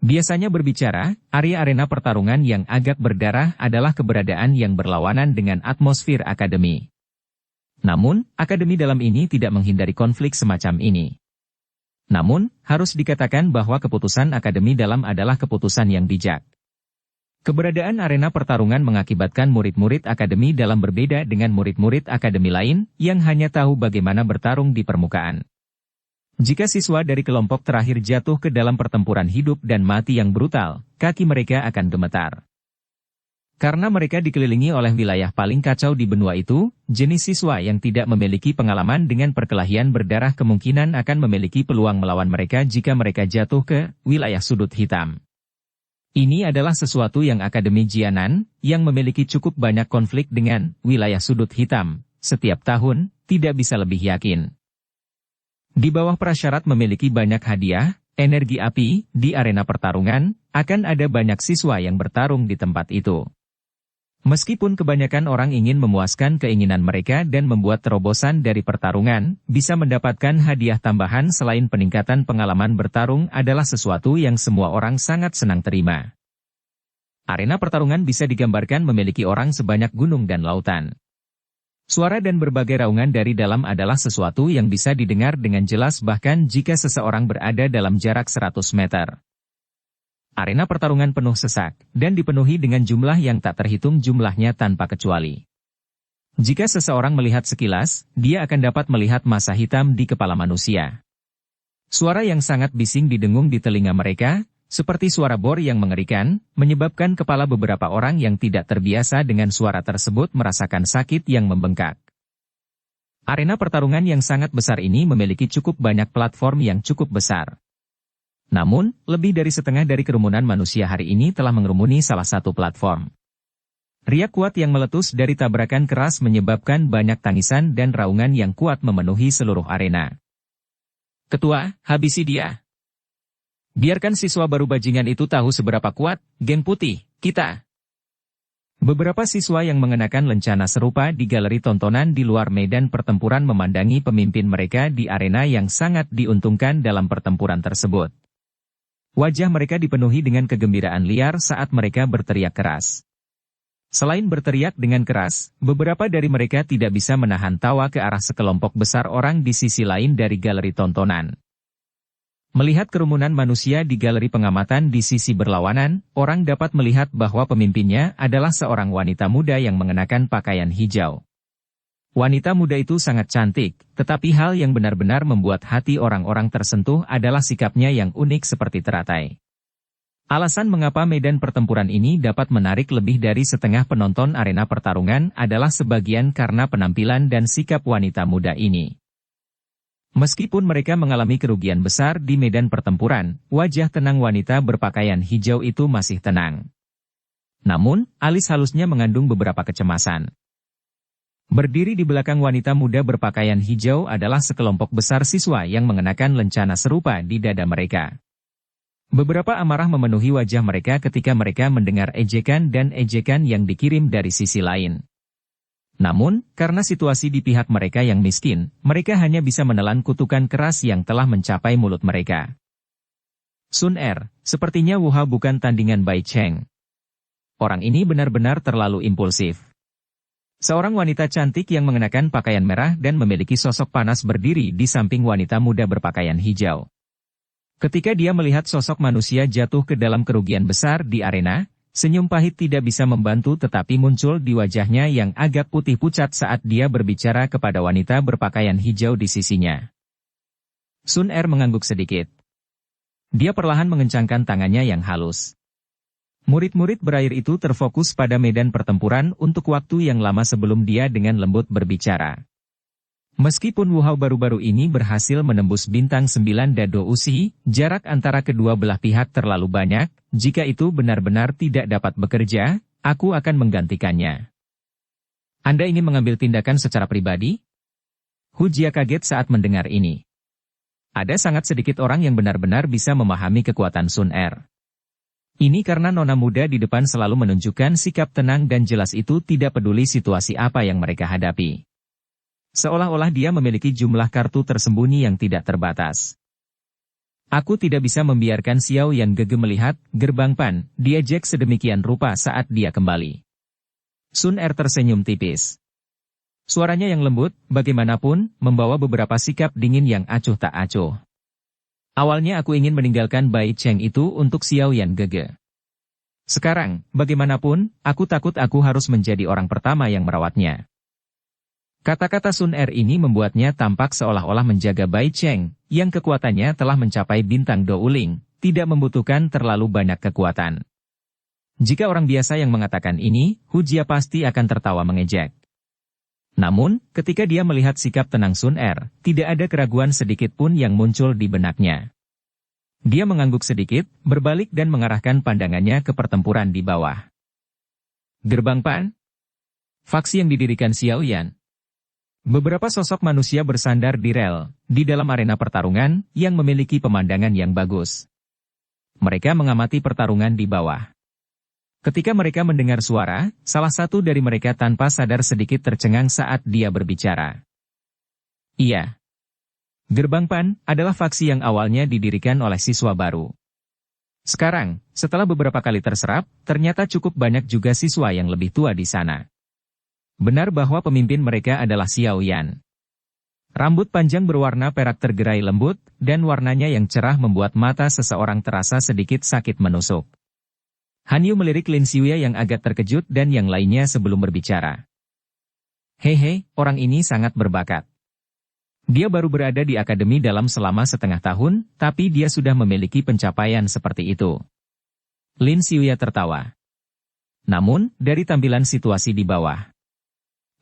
Biasanya berbicara, area arena pertarungan yang agak berdarah adalah keberadaan yang berlawanan dengan atmosfer Akademi. Namun, Akademi Dalam ini tidak menghindari konflik semacam ini. Namun, harus dikatakan bahwa keputusan Akademi Dalam adalah keputusan yang bijak. Keberadaan arena pertarungan mengakibatkan murid-murid Akademi Dalam berbeda dengan murid-murid Akademi lain yang hanya tahu bagaimana bertarung di permukaan. Jika siswa dari kelompok terakhir jatuh ke dalam pertempuran hidup dan mati yang brutal, kaki mereka akan gemetar. Karena mereka dikelilingi oleh wilayah paling kacau di benua itu, jenis siswa yang tidak memiliki pengalaman dengan perkelahian berdarah kemungkinan akan memiliki peluang melawan mereka jika mereka jatuh ke wilayah sudut hitam. Ini adalah sesuatu yang Akademi Jianan, yang memiliki cukup banyak konflik dengan wilayah sudut hitam, setiap tahun, tidak bisa lebih yakin. Di bawah prasyarat memiliki banyak hadiah, energi api, di arena pertarungan, akan ada banyak siswa yang bertarung di tempat itu. Meskipun kebanyakan orang ingin memuaskan keinginan mereka dan membuat terobosan dari pertarungan, bisa mendapatkan hadiah tambahan selain peningkatan pengalaman bertarung adalah sesuatu yang semua orang sangat senang terima. Arena pertarungan bisa digambarkan memiliki orang sebanyak gunung dan lautan. Suara dan berbagai raungan dari dalam adalah sesuatu yang bisa didengar dengan jelas bahkan jika seseorang berada dalam jarak 100 meter. Arena pertarungan penuh sesak, dan dipenuhi dengan jumlah yang tak terhitung jumlahnya tanpa kecuali. Jika seseorang melihat sekilas, dia akan dapat melihat massa hitam di kepala manusia. Suara yang sangat bising didengung di telinga mereka, seperti suara bor yang mengerikan, menyebabkan kepala beberapa orang yang tidak terbiasa dengan suara tersebut merasakan sakit yang membengkak. Arena pertarungan yang sangat besar ini memiliki cukup banyak platform yang cukup besar. Namun, lebih dari setengah dari kerumunan manusia hari ini telah mengerumuni salah satu platform. Riak kuat yang meletus dari tabrakan keras menyebabkan banyak tangisan dan raungan yang kuat memenuhi seluruh arena. Ketua, habisi dia. Biarkan siswa baru bajingan itu tahu seberapa kuat, geng putih, kita. Beberapa siswa yang mengenakan lencana serupa di galeri tontonan di luar medan pertempuran memandangi pemimpin mereka di arena yang sangat diuntungkan dalam pertempuran tersebut. Wajah mereka dipenuhi dengan kegembiraan liar saat mereka berteriak keras. Selain berteriak dengan keras, beberapa dari mereka tidak bisa menahan tawa ke arah sekelompok besar orang di sisi lain dari galeri tontonan. Melihat kerumunan manusia di galeri pengamatan di sisi berlawanan, orang dapat melihat bahwa pemimpinnya adalah seorang wanita muda yang mengenakan pakaian hijau. Wanita muda itu sangat cantik, tetapi hal yang benar-benar membuat hati orang-orang tersentuh adalah sikapnya yang unik seperti teratai. Alasan mengapa medan pertempuran ini dapat menarik lebih dari setengah penonton arena pertarungan adalah sebagian karena penampilan dan sikap wanita muda ini. Meskipun mereka mengalami kerugian besar di medan pertempuran, wajah tenang wanita berpakaian hijau itu masih tenang. Namun, alis halusnya mengandung beberapa kecemasan. Berdiri di belakang wanita muda berpakaian hijau adalah sekelompok besar siswa yang mengenakan lencana serupa di dada mereka. Beberapa amarah memenuhi wajah mereka ketika mereka mendengar ejekan dan ejekan yang dikirim dari sisi lain. Namun, karena situasi di pihak mereka yang miskin, mereka hanya bisa menelan kutukan keras yang telah mencapai mulut mereka. Sun Er, sepertinya Wu Hao bukan tandingan Bai Cheng. Orang ini benar-benar terlalu impulsif. Seorang wanita cantik yang mengenakan pakaian merah dan memiliki sosok panas berdiri di samping wanita muda berpakaian hijau. Ketika dia melihat sosok manusia jatuh ke dalam kerugian besar di arena, senyum pahit tidak bisa membantu tetapi muncul di wajahnya yang agak putih pucat saat dia berbicara kepada wanita berpakaian hijau di sisinya. Sun Er mengangguk sedikit. Dia perlahan mengencangkan tangannya yang halus. Murid-murid berair itu terfokus pada medan pertempuran untuk waktu yang lama sebelum dia dengan lembut berbicara. Meskipun Wu Hao baru-baru ini berhasil menembus bintang 9 Dado Usi, jarak antara kedua belah pihak terlalu banyak, jika itu benar-benar tidak dapat bekerja, aku akan menggantikannya. Anda ingin mengambil tindakan secara pribadi? Hu Jia kaget saat mendengar ini. Ada sangat sedikit orang yang benar-benar bisa memahami kekuatan Sun Er. Ini karena nona muda di depan selalu menunjukkan sikap tenang dan jelas itu tidak peduli situasi apa yang mereka hadapi. Seolah-olah dia memiliki jumlah kartu tersembunyi yang tidak terbatas. Aku tidak bisa membiarkan Xiao Yan Gege melihat gerbang Pan, diejek sedemikian rupa saat dia kembali. Sun Er tersenyum tipis. Suaranya yang lembut, bagaimanapun, membawa beberapa sikap dingin yang acuh tak acuh. Awalnya aku ingin meninggalkan Bai Cheng itu untuk Xiao Yan Gege. Sekarang, bagaimanapun, aku takut aku harus menjadi orang pertama yang merawatnya. Kata-kata Sun Er ini membuatnya tampak seolah-olah menjaga Bai Cheng, yang kekuatannya telah mencapai bintang Douling, tidak membutuhkan terlalu banyak kekuatan. Jika orang biasa yang mengatakan ini, Hu Jia pasti akan tertawa mengejek. Namun, ketika dia melihat sikap tenang Sun Er, tidak ada keraguan sedikit pun yang muncul di benaknya. Dia mengangguk sedikit, berbalik dan mengarahkan pandangannya ke pertempuran di bawah. Gerbang Pan? Faksi yang didirikan Xiao Yan. Beberapa sosok manusia bersandar di rel, di dalam arena pertarungan, yang memiliki pemandangan yang bagus. Mereka mengamati pertarungan di bawah. Ketika mereka mendengar suara, salah satu dari mereka tanpa sadar sedikit tercengang saat dia berbicara. Iya. Gerbang Pan adalah faksi yang awalnya didirikan oleh siswa baru. Sekarang, setelah beberapa kali terserap, ternyata cukup banyak juga siswa yang lebih tua di sana. Benar bahwa pemimpin mereka adalah Xiao Yan. Rambut panjang berwarna perak tergerai lembut, dan warnanya yang cerah membuat mata seseorang terasa sedikit sakit menusuk. Han Yu melirik Lin Xiuya yang agak terkejut dan yang lainnya sebelum berbicara. Hehe, orang ini sangat berbakat. Dia baru berada di akademi dalam selama setengah tahun, tapi dia sudah memiliki pencapaian seperti itu. Lin Xiuya tertawa. Namun, dari tampilan situasi di bawah,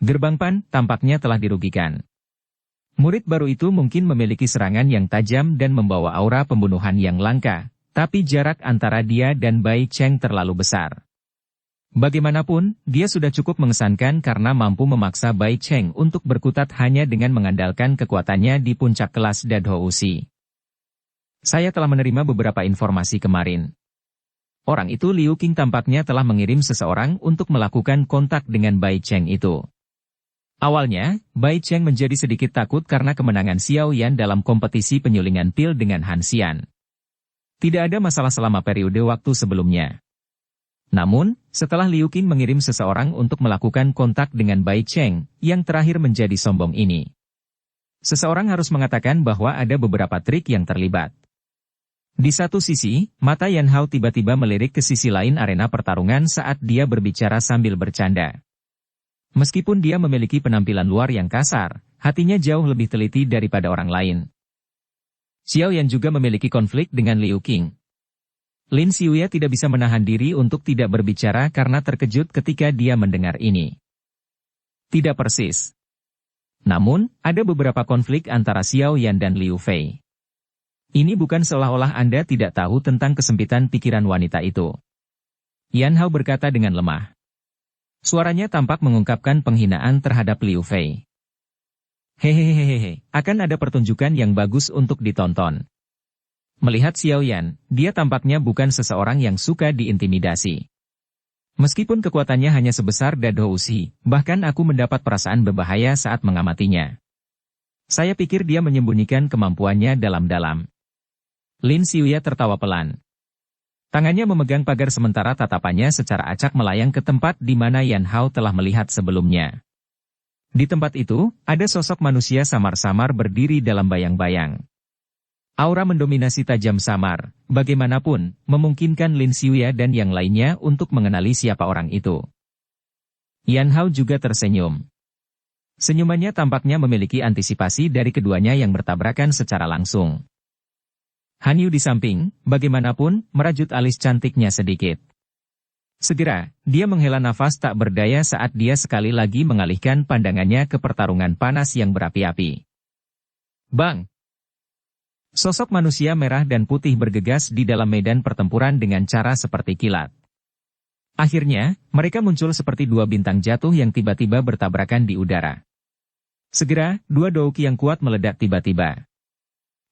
Gerbang Pan tampaknya telah dirugikan. Murid baru itu mungkin memiliki serangan yang tajam dan membawa aura pembunuhan yang langka. Tapi jarak antara dia dan Bai Cheng terlalu besar. Bagaimanapun, dia sudah cukup mengesankan karena mampu memaksa Bai Cheng untuk berkutat hanya dengan mengandalkan kekuatannya di puncak kelas Dado Usi. Saya telah menerima beberapa informasi kemarin. Orang itu Liu Qing tampaknya telah mengirim seseorang untuk melakukan kontak dengan Bai Cheng itu. Awalnya, Bai Cheng menjadi sedikit takut karena kemenangan Xiao Yan dalam kompetisi penyulingan pil dengan Han Xian. Tidak ada masalah selama periode waktu sebelumnya. Namun, setelah Liu Qing mengirim seseorang untuk melakukan kontak dengan Bai Cheng, yang terakhir menjadi sombong ini. Seseorang harus mengatakan bahwa ada beberapa trik yang terlibat. Di satu sisi, mata Yan Hao tiba-tiba melirik ke sisi lain arena pertarungan saat dia berbicara sambil bercanda. Meskipun dia memiliki penampilan luar yang kasar, hatinya jauh lebih teliti daripada orang lain. Xiao Yan juga memiliki konflik dengan Liu Qing. Lin Xiuya tidak bisa menahan diri untuk tidak berbicara karena terkejut ketika dia mendengar ini. Tidak persis. Namun, ada beberapa konflik antara Xiao Yan dan Liu Fei. Ini bukan seolah-olah Anda tidak tahu tentang kesempitan pikiran wanita itu. Yan Hao berkata dengan lemah. Suaranya tampak mengungkapkan penghinaan terhadap Liu Fei. Hehehehe, akan ada pertunjukan yang bagus untuk ditonton. Melihat Xiao Yan, dia tampaknya bukan seseorang yang suka diintimidasi. Meskipun kekuatannya hanya sebesar dado usi, bahkan aku mendapat perasaan berbahaya saat mengamatinya. Saya pikir dia menyembunyikan kemampuannya dalam-dalam. Lin Xiuya tertawa pelan. Tangannya memegang pagar sementara tatapannya secara acak melayang ke tempat di mana Yan Hao telah melihat sebelumnya. Di tempat itu, ada sosok manusia samar-samar berdiri dalam bayang-bayang. Aura mendominasi tajam samar, bagaimanapun, memungkinkan Lin Xiuya dan yang lainnya untuk mengenali siapa orang itu. Yan Hao juga tersenyum. Senyumannya tampaknya memiliki antisipasi dari keduanya yang bertabrakan secara langsung. Han Yu di samping, bagaimanapun, merajut alis cantiknya sedikit. Segera, dia menghela nafas tak berdaya saat dia sekali lagi mengalihkan pandangannya ke pertarungan panas yang berapi-api. Bang! Sosok manusia merah dan putih bergegas di dalam medan pertempuran dengan cara seperti kilat. Akhirnya, mereka muncul seperti dua bintang jatuh yang tiba-tiba bertabrakan di udara. Segera, dua douki yang kuat meledak tiba-tiba.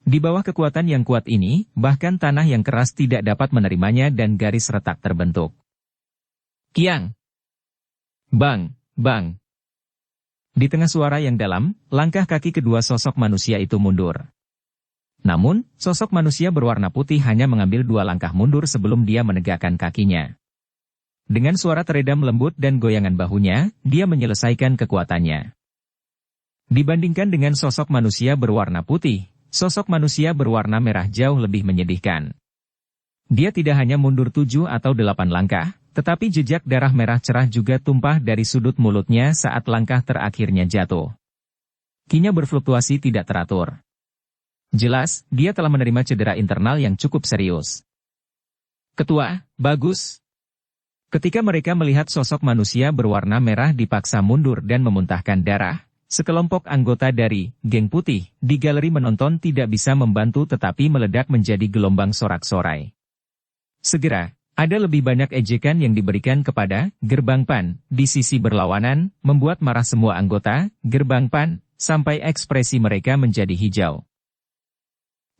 Di bawah kekuatan yang kuat ini, bahkan tanah yang keras tidak dapat menerimanya dan garis retak terbentuk. Kiang! Bang! Bang! Di tengah suara yang dalam, langkah kaki kedua sosok manusia itu mundur. Namun, sosok manusia berwarna putih hanya mengambil 2 langkah mundur sebelum dia menegakkan kakinya. Dengan suara teredam lembut dan goyangan bahunya, dia menyelesaikan kekuatannya. Dibandingkan dengan sosok manusia berwarna putih, sosok manusia berwarna merah jauh lebih menyedihkan. Dia tidak hanya mundur 7 atau 8 langkah, tetapi jejak darah merah cerah juga tumpah dari sudut mulutnya saat langkah terakhirnya jatuh. Kinya berfluktuasi tidak teratur. Jelas, dia telah menerima cedera internal yang cukup serius. Ketua, bagus. Ketika mereka melihat sosok manusia berwarna merah dipaksa mundur dan memuntahkan darah, sekelompok anggota dari geng putih di galeri menonton tidak bisa membantu tetapi meledak menjadi gelombang sorak-sorai. Segera, ada lebih banyak ejekan yang diberikan kepada Gerbang Pan di sisi berlawanan, membuat marah semua anggota Gerbang Pan, sampai ekspresi mereka menjadi hijau.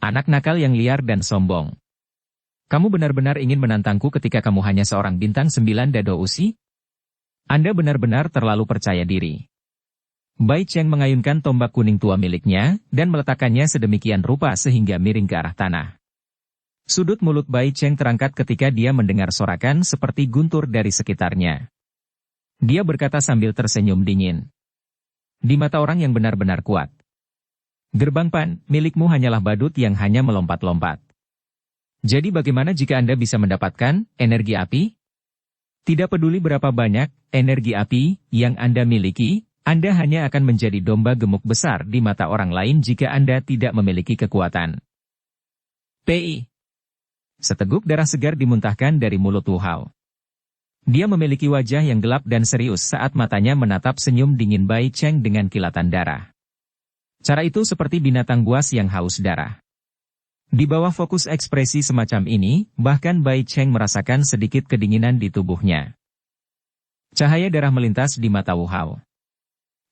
Anak nakal yang liar dan sombong. Kamu benar-benar ingin menantangku ketika kamu hanya seorang bintang 9 dado usi? Anda benar-benar terlalu percaya diri. Bai Cheng mengayunkan tombak kuning tua miliknya, dan meletakkannya sedemikian rupa sehingga miring ke arah tanah. Sudut mulut Bai Cheng terangkat ketika dia mendengar sorakan seperti guntur dari sekitarnya. Dia berkata sambil tersenyum dingin. Di mata orang yang benar-benar kuat. Gerbang Pan, milikmu hanyalah badut yang hanya melompat-lompat. Jadi bagaimana jika Anda bisa mendapatkan energi api? Tidak peduli berapa banyak energi api yang Anda miliki, Anda hanya akan menjadi domba gemuk besar di mata orang lain jika Anda tidak memiliki kekuatan. PI. Seteguk darah segar dimuntahkan dari mulut Wu Hao. Dia memiliki wajah yang gelap dan serius saat matanya menatap senyum dingin Bai Cheng dengan kilatan darah. Cara itu seperti binatang buas yang haus darah. Di bawah fokus ekspresi semacam ini, bahkan Bai Cheng merasakan sedikit kedinginan di tubuhnya. Cahaya darah melintas di mata Wu Hao.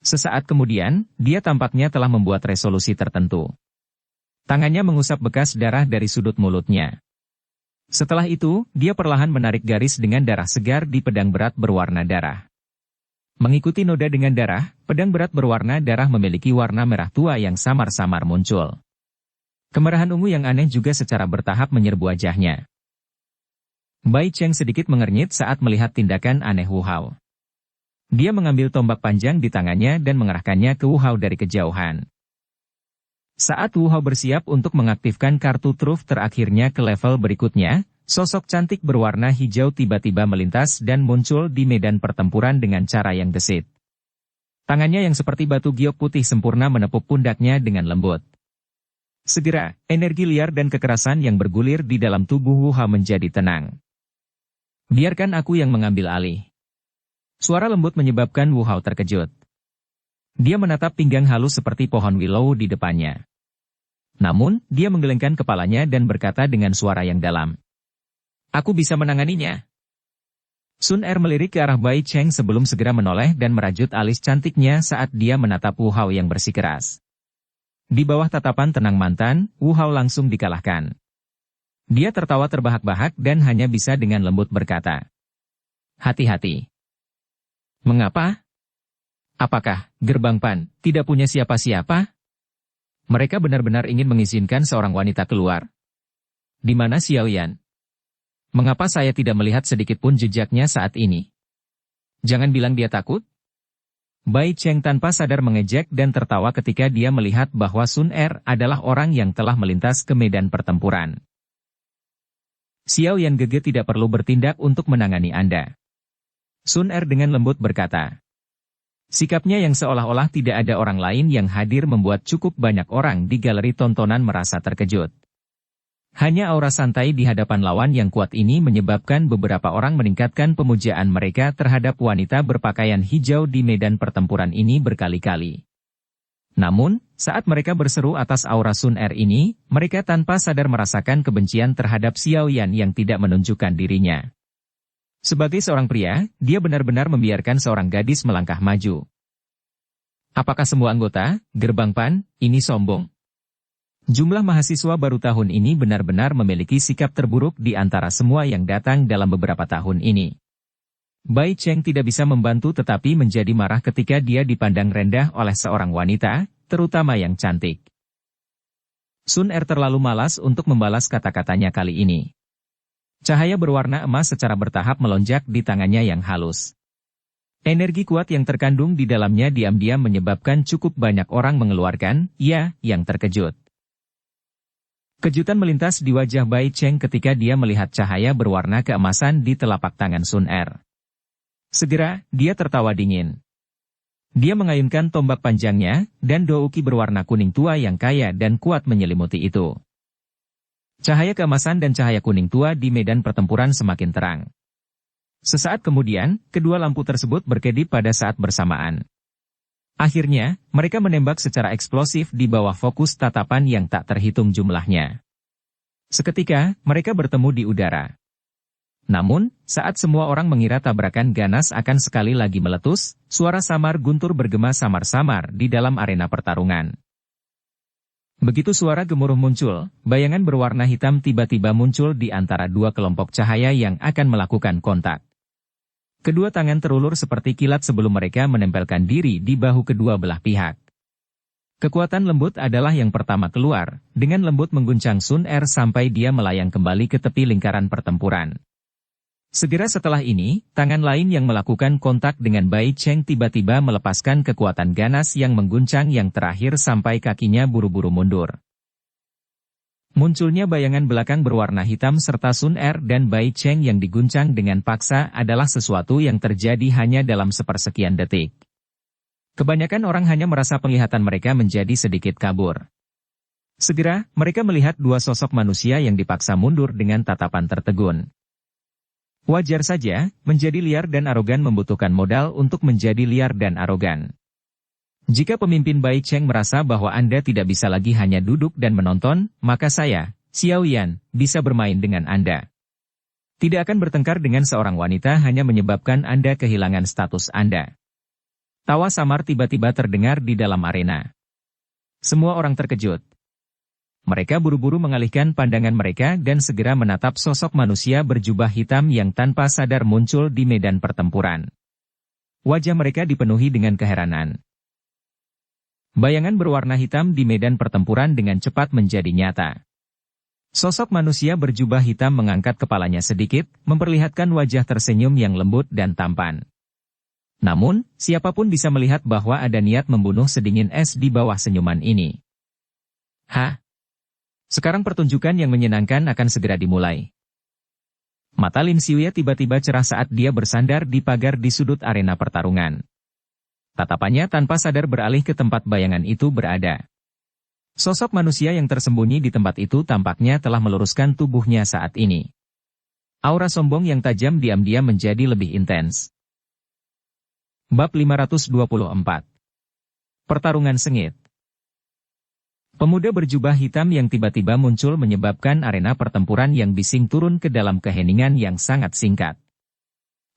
Sesaat kemudian, dia tampaknya telah membuat resolusi tertentu. Tangannya mengusap bekas darah dari sudut mulutnya. Setelah itu, dia perlahan menarik garis dengan darah segar di pedang berat berwarna darah. Mengikuti noda dengan darah, pedang berat berwarna darah memiliki warna merah tua yang samar-samar muncul. Kemerahan ungu yang aneh juga secara bertahap menyerbu wajahnya. Bai Cheng sedikit mengernyit saat melihat tindakan aneh Wu Hao. Dia mengambil tombak panjang di tangannya dan mengerahkannya ke Wu Hao dari kejauhan. Saat Wu Hao bersiap untuk mengaktifkan kartu truf terakhirnya ke level berikutnya, sosok cantik berwarna hijau tiba-tiba melintas dan muncul di medan pertempuran dengan cara yang gesit. Tangannya yang seperti batu giok putih sempurna menepuk pundaknya dengan lembut. Segera, energi liar dan kekerasan yang bergulir di dalam tubuh Wu Hao menjadi tenang. Biarkan aku yang mengambil alih. Suara lembut menyebabkan Wu Hao terkejut. Dia menatap pinggang halus seperti pohon willow di depannya. Namun, dia menggelengkan kepalanya dan berkata dengan suara yang dalam. Aku bisa menanganinya. Sun Er melirik ke arah Bai Cheng sebelum segera menoleh dan merajut alis cantiknya saat dia menatap Wu Hao yang bersikeras. Di bawah tatapan tenang mantan, Wu Hao langsung dikalahkan. Dia tertawa terbahak-bahak dan hanya bisa dengan lembut berkata, "Hati-hati." "Mengapa? Apakah, Gerbang Pan, tidak punya siapa-siapa? Mereka benar-benar ingin mengizinkan seorang wanita keluar. Di mana Xiao Yan? Mengapa saya tidak melihat sedikit pun jejaknya saat ini? Jangan bilang dia takut." Bai Cheng tanpa sadar mengejek dan tertawa ketika dia melihat bahwa Sun Er adalah orang yang telah melintas ke medan pertempuran. "Xiao Yan Gege tidak perlu bertindak untuk menangani Anda." Sun Er dengan lembut berkata. Sikapnya yang seolah-olah tidak ada orang lain yang hadir membuat cukup banyak orang di galeri tontonan merasa terkejut. Hanya aura santai di hadapan lawan yang kuat ini menyebabkan beberapa orang meningkatkan pemujaan mereka terhadap wanita berpakaian hijau di medan pertempuran ini berkali-kali. Namun, saat mereka berseru atas aura Sun Er ini, mereka tanpa sadar merasakan kebencian terhadap Xiao Yan yang tidak menunjukkan dirinya. Sebagai seorang pria, dia benar-benar membiarkan seorang gadis melangkah maju. Apakah semua anggota, Gerbang Pan, ini sombong? Jumlah mahasiswa baru tahun ini benar-benar memiliki sikap terburuk di antara semua yang datang dalam beberapa tahun ini. Bai Cheng tidak bisa membantu tetapi menjadi marah ketika dia dipandang rendah oleh seorang wanita, terutama yang cantik. Sun Er terlalu malas untuk membalas kata-katanya kali ini. Cahaya berwarna emas secara bertahap melonjak di tangannya yang halus. Energi kuat yang terkandung di dalamnya diam-diam menyebabkan cukup banyak orang mengeluarkan, "Ya," yang terkejut. Kejutan melintas di wajah Bai Cheng ketika dia melihat cahaya berwarna keemasan di telapak tangan Sun Er. Segera, dia tertawa dingin. Dia mengayunkan tombak panjangnya, dan douki berwarna kuning tua yang kaya dan kuat menyelimuti itu. Cahaya keemasan dan cahaya kuning tua di medan pertempuran semakin terang. Sesaat kemudian, kedua lampu tersebut berkedip pada saat bersamaan. Akhirnya, mereka menembak secara eksplosif di bawah fokus tatapan yang tak terhitung jumlahnya. Seketika, mereka bertemu di udara. Namun, saat semua orang mengira tabrakan ganas akan sekali lagi meletus, suara samar guntur bergema samar-samar di dalam arena pertarungan. Begitu suara gemuruh muncul, bayangan berwarna hitam tiba-tiba muncul di antara dua kelompok cahaya yang akan melakukan kontak. Kedua tangan terulur seperti kilat sebelum mereka menempelkan diri di bahu kedua belah pihak. Kekuatan lembut adalah yang pertama keluar, dengan lembut mengguncang Sun Er sampai dia melayang kembali ke tepi lingkaran pertempuran. Segera setelah ini, tangan lain yang melakukan kontak dengan Bai Cheng tiba-tiba melepaskan kekuatan ganas yang mengguncang yang terakhir sampai kakinya buru-buru mundur. Munculnya bayangan belakang berwarna hitam serta Sun Er dan Bai Cheng yang diguncang dengan paksa adalah sesuatu yang terjadi hanya dalam sepersekian detik. Kebanyakan orang hanya merasa penglihatan mereka menjadi sedikit kabur. Segera, mereka melihat dua sosok manusia yang dipaksa mundur dengan tatapan tertegun. Wajar saja, menjadi liar dan arogan membutuhkan modal untuk menjadi liar dan arogan. Jika pemimpin Bai Cheng merasa bahwa Anda tidak bisa lagi hanya duduk dan menonton, maka saya, Xiao Yan, bisa bermain dengan Anda. Tidak akan bertengkar dengan seorang wanita hanya menyebabkan Anda kehilangan status Anda. Tawa samar tiba-tiba terdengar di dalam arena. Semua orang terkejut. Mereka buru-buru mengalihkan pandangan mereka dan segera menatap sosok manusia berjubah hitam yang tanpa sadar muncul di medan pertempuran. Wajah mereka dipenuhi dengan keheranan. Bayangan berwarna hitam di medan pertempuran dengan cepat menjadi nyata. Sosok manusia berjubah hitam mengangkat kepalanya sedikit, memperlihatkan wajah tersenyum yang lembut dan tampan. Namun, siapapun bisa melihat bahwa ada niat membunuh sedingin es di bawah senyuman ini. Sekarang pertunjukan yang menyenangkan akan segera dimulai. Mata Lin Xiuya tiba-tiba cerah saat dia bersandar di pagar di sudut arena pertarungan. Tatapannya tanpa sadar beralih ke tempat bayangan itu berada. Sosok manusia yang tersembunyi di tempat itu tampaknya telah meluruskan tubuhnya saat ini. Aura sombong yang tajam diam-diam menjadi lebih intens. Bab 524. Pertarungan sengit. Pemuda berjubah hitam yang tiba-tiba muncul menyebabkan arena pertempuran yang bising turun ke dalam keheningan yang sangat singkat.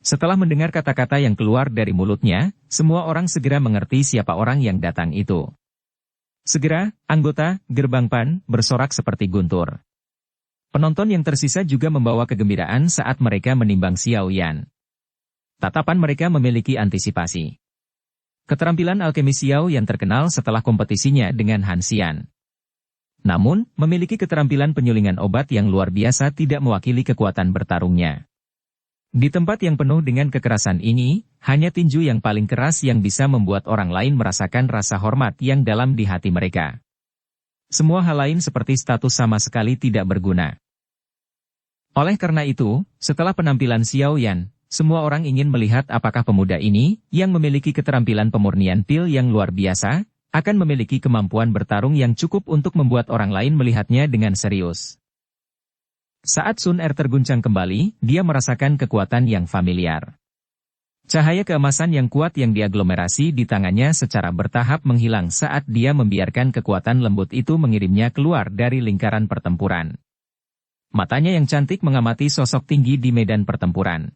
Setelah mendengar kata-kata yang keluar dari mulutnya, semua orang segera mengerti siapa orang yang datang itu. Segera, anggota Gerbang Pan bersorak seperti guntur. Penonton yang tersisa juga membawa kegembiraan saat mereka menimbang Xiao Yan. Tatapan mereka memiliki antisipasi. Keterampilan alkemis Xiao Yan terkenal setelah kompetisinya dengan Han Xian. Namun, memiliki keterampilan penyulingan obat yang luar biasa tidak mewakili kekuatan bertarungnya. Di tempat yang penuh dengan kekerasan ini, hanya tinju yang paling keras yang bisa membuat orang lain merasakan rasa hormat yang dalam di hati mereka. Semua hal lain seperti status sama sekali tidak berguna. Oleh karena itu, setelah penampilan Xiao Yan, semua orang ingin melihat apakah pemuda ini, yang memiliki keterampilan pemurnian pil yang luar biasa, akan memiliki kemampuan bertarung yang cukup untuk membuat orang lain melihatnya dengan serius. Saat Sun Er terguncang kembali, dia merasakan kekuatan yang familiar. Cahaya keemasan yang kuat yang diaglomerasi di tangannya secara bertahap menghilang saat dia membiarkan kekuatan lembut itu mengirimnya keluar dari lingkaran pertempuran. Matanya yang cantik mengamati sosok tinggi di medan pertempuran.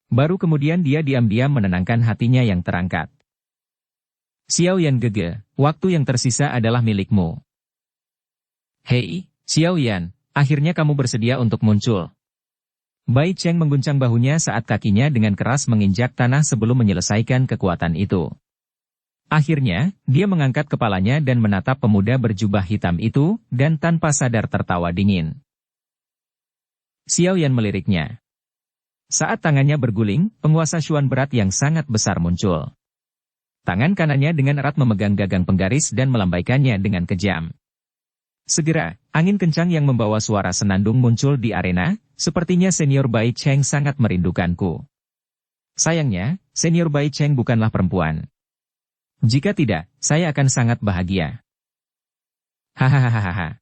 Baru kemudian dia diam-diam menenangkan hatinya yang terangkat. Xiao Yan Gege, waktu yang tersisa adalah milikmu. Hei, Xiao Yan. Akhirnya kamu bersedia untuk muncul. Bai Cheng mengguncang bahunya saat kakinya dengan keras menginjak tanah sebelum menyelesaikan kekuatan itu. Akhirnya, dia mengangkat kepalanya dan menatap pemuda berjubah hitam itu, dan tanpa sadar tertawa dingin. Xiao Yan meliriknya. Saat tangannya berguling, penguasa Xuan berat yang sangat besar muncul. Tangan kanannya dengan erat memegang gagang penggaris dan melambaikannya dengan kejam. Segera, angin kencang yang membawa suara senandung muncul di arena, sepertinya senior Bai Cheng sangat merindukanku. Sayangnya, senior Bai Cheng bukanlah perempuan. Jika tidak, saya akan sangat bahagia. Hahaha.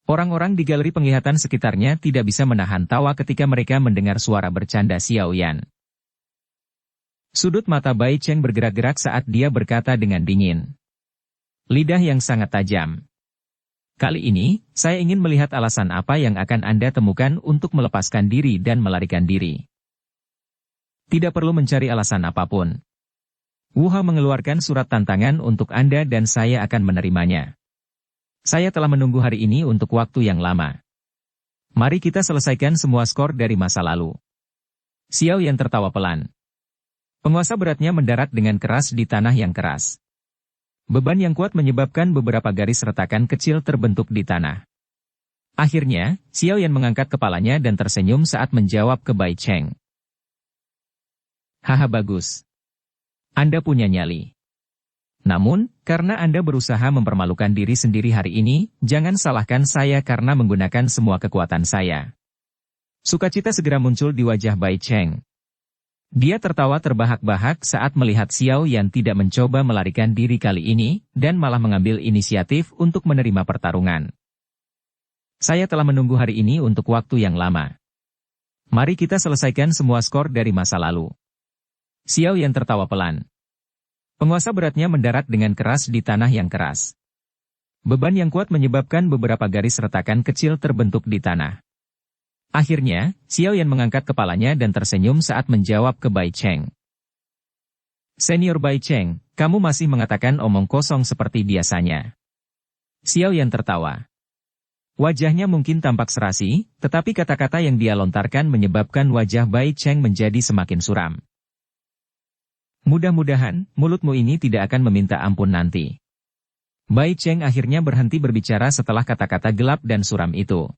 Orang-orang di galeri penglihatan sekitarnya tidak bisa menahan tawa ketika mereka mendengar suara bercanda Xiao Yan. Sudut mata Bai Cheng bergerak-gerak saat dia berkata dengan dingin. Lidah yang sangat tajam. Kali ini, saya ingin melihat alasan apa yang akan Anda temukan untuk melepaskan diri dan melarikan diri. Tidak perlu mencari alasan apapun. Wu Hao mengeluarkan surat tantangan untuk Anda dan saya akan menerimanya. Saya telah menunggu hari ini untuk waktu yang lama. Mari kita selesaikan semua skor dari masa lalu. Xiao Yan tertawa pelan. Penguasa beratnya mendarat dengan keras di tanah yang keras. Beban yang kuat menyebabkan beberapa garis retakan kecil terbentuk di tanah. Akhirnya, Xiao Yan mengangkat kepalanya dan tersenyum saat menjawab ke Bai Cheng. Haha bagus. Anda punya nyali. Namun, karena Anda berusaha mempermalukan diri sendiri hari ini, jangan salahkan saya karena menggunakan semua kekuatan saya. Sukacita segera muncul di wajah Bai Cheng. Dia tertawa terbahak-bahak saat melihat Xiao Yan tidak mencoba melarikan diri kali ini, dan malah mengambil inisiatif untuk menerima pertarungan. Saya telah menunggu hari ini untuk waktu yang lama. Mari kita selesaikan semua skor dari masa lalu. Xiao Yan tertawa pelan. Penguasa beratnya mendarat dengan keras di tanah yang keras. Beban yang kuat menyebabkan beberapa garis retakan kecil terbentuk di tanah. Akhirnya, Xiao Yan mengangkat kepalanya dan tersenyum saat menjawab ke Bai Cheng. Senior Bai Cheng, kamu masih mengatakan omong kosong seperti biasanya. Xiao Yan tertawa. Wajahnya mungkin tampak serasi, tetapi kata-kata yang dia lontarkan menyebabkan wajah Bai Cheng menjadi semakin suram. Mudah-mudahan, mulutmu ini tidak akan meminta ampun nanti. Bai Cheng akhirnya berhenti berbicara setelah kata-kata gelap dan suram itu.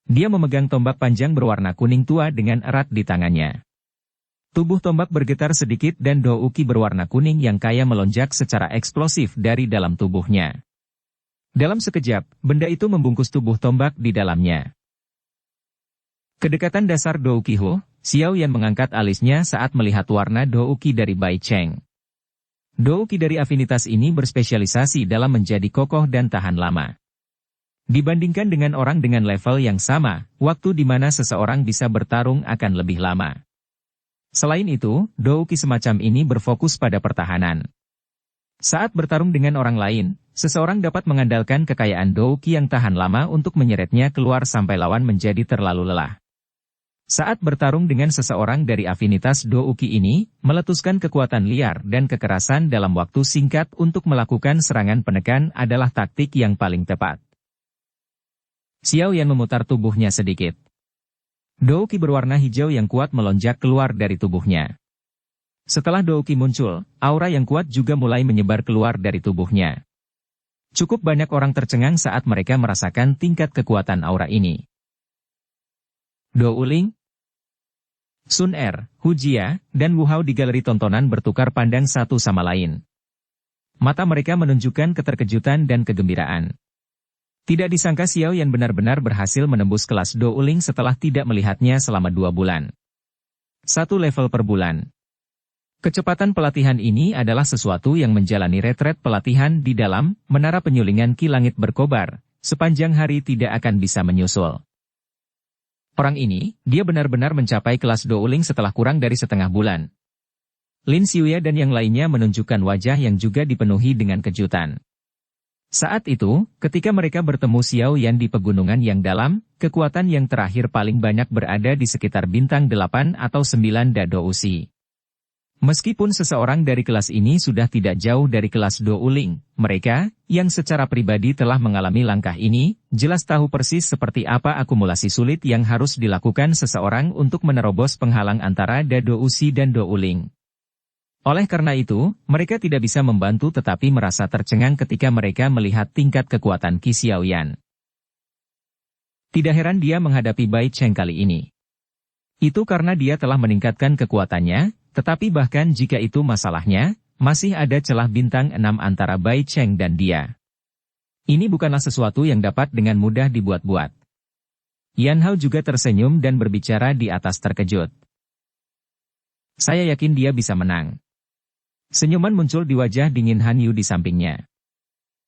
Dia memegang tombak panjang berwarna kuning tua dengan erat di tangannya. Tubuh tombak bergetar sedikit dan douki berwarna kuning yang kaya melonjak secara eksplosif dari dalam tubuhnya. Dalam sekejap, benda itu membungkus tubuh tombak di dalamnya. Kedekatan dasar douki Ho, Xiao Yan mengangkat alisnya saat melihat warna Douki dari Bai Cheng. Douki dari afinitas ini berspesialisasi dalam menjadi kokoh dan tahan lama. Dibandingkan dengan orang dengan level yang sama, waktu di mana seseorang bisa bertarung akan lebih lama. Selain itu, Douki semacam ini berfokus pada pertahanan. Saat bertarung dengan orang lain, seseorang dapat mengandalkan kekayaan Douki yang tahan lama untuk menyeretnya keluar sampai lawan menjadi terlalu lelah. Saat bertarung dengan seseorang dari afinitas Douki ini, meletuskan kekuatan liar dan kekerasan dalam waktu singkat untuk melakukan serangan penekan adalah taktik yang paling tepat. Xiao Yan memutar tubuhnya sedikit. Douki berwarna hijau yang kuat melonjak keluar dari tubuhnya. Setelah Douki muncul, aura yang kuat juga mulai menyebar keluar dari tubuhnya. Cukup banyak orang tercengang saat mereka merasakan tingkat kekuatan aura ini. Douling, Sun Er, Hu Jia, dan Wu Hao di galeri tontonan bertukar pandang satu sama lain. Mata mereka menunjukkan keterkejutan dan kegembiraan. Tidak disangka Xiao Yan benar-benar berhasil menembus kelas Douling setelah tidak melihatnya selama 2 bulan. 1 level per bulan. Kecepatan pelatihan ini adalah sesuatu yang menjalani retret pelatihan di dalam menara penyulingan Ki Langit berkobar, sepanjang hari tidak akan bisa menyusul. Orang ini, dia benar-benar mencapai kelas Douling setelah kurang dari setengah bulan. Lin Xiuya dan yang lainnya menunjukkan wajah yang juga dipenuhi dengan kejutan. Saat itu, ketika mereka bertemu Xiao Yan di pegunungan yang dalam, kekuatan yang terakhir paling banyak berada di sekitar bintang 8 atau 9 Dadoushi. Meskipun seseorang dari kelas ini sudah tidak jauh dari kelas Douling, mereka, yang secara pribadi telah mengalami langkah ini, jelas tahu persis seperti apa akumulasi sulit yang harus dilakukan seseorang untuk menerobos penghalang antara Dadoushi dan Douling. Oleh karena itu, mereka tidak bisa membantu tetapi merasa tercengang ketika mereka melihat tingkat kekuatan Qi Xiao Yan. Tidak heran dia menghadapi Bai Cheng kali ini. Itu karena dia telah meningkatkan kekuatannya, tetapi bahkan jika itu masalahnya, masih ada celah bintang 6 antara Bai Cheng dan dia. Ini bukanlah sesuatu yang dapat dengan mudah dibuat-buat. Yan Hao juga tersenyum dan berbicara di atas terkejut. Saya yakin dia bisa menang. Senyuman muncul di wajah dingin Han Yu di sampingnya.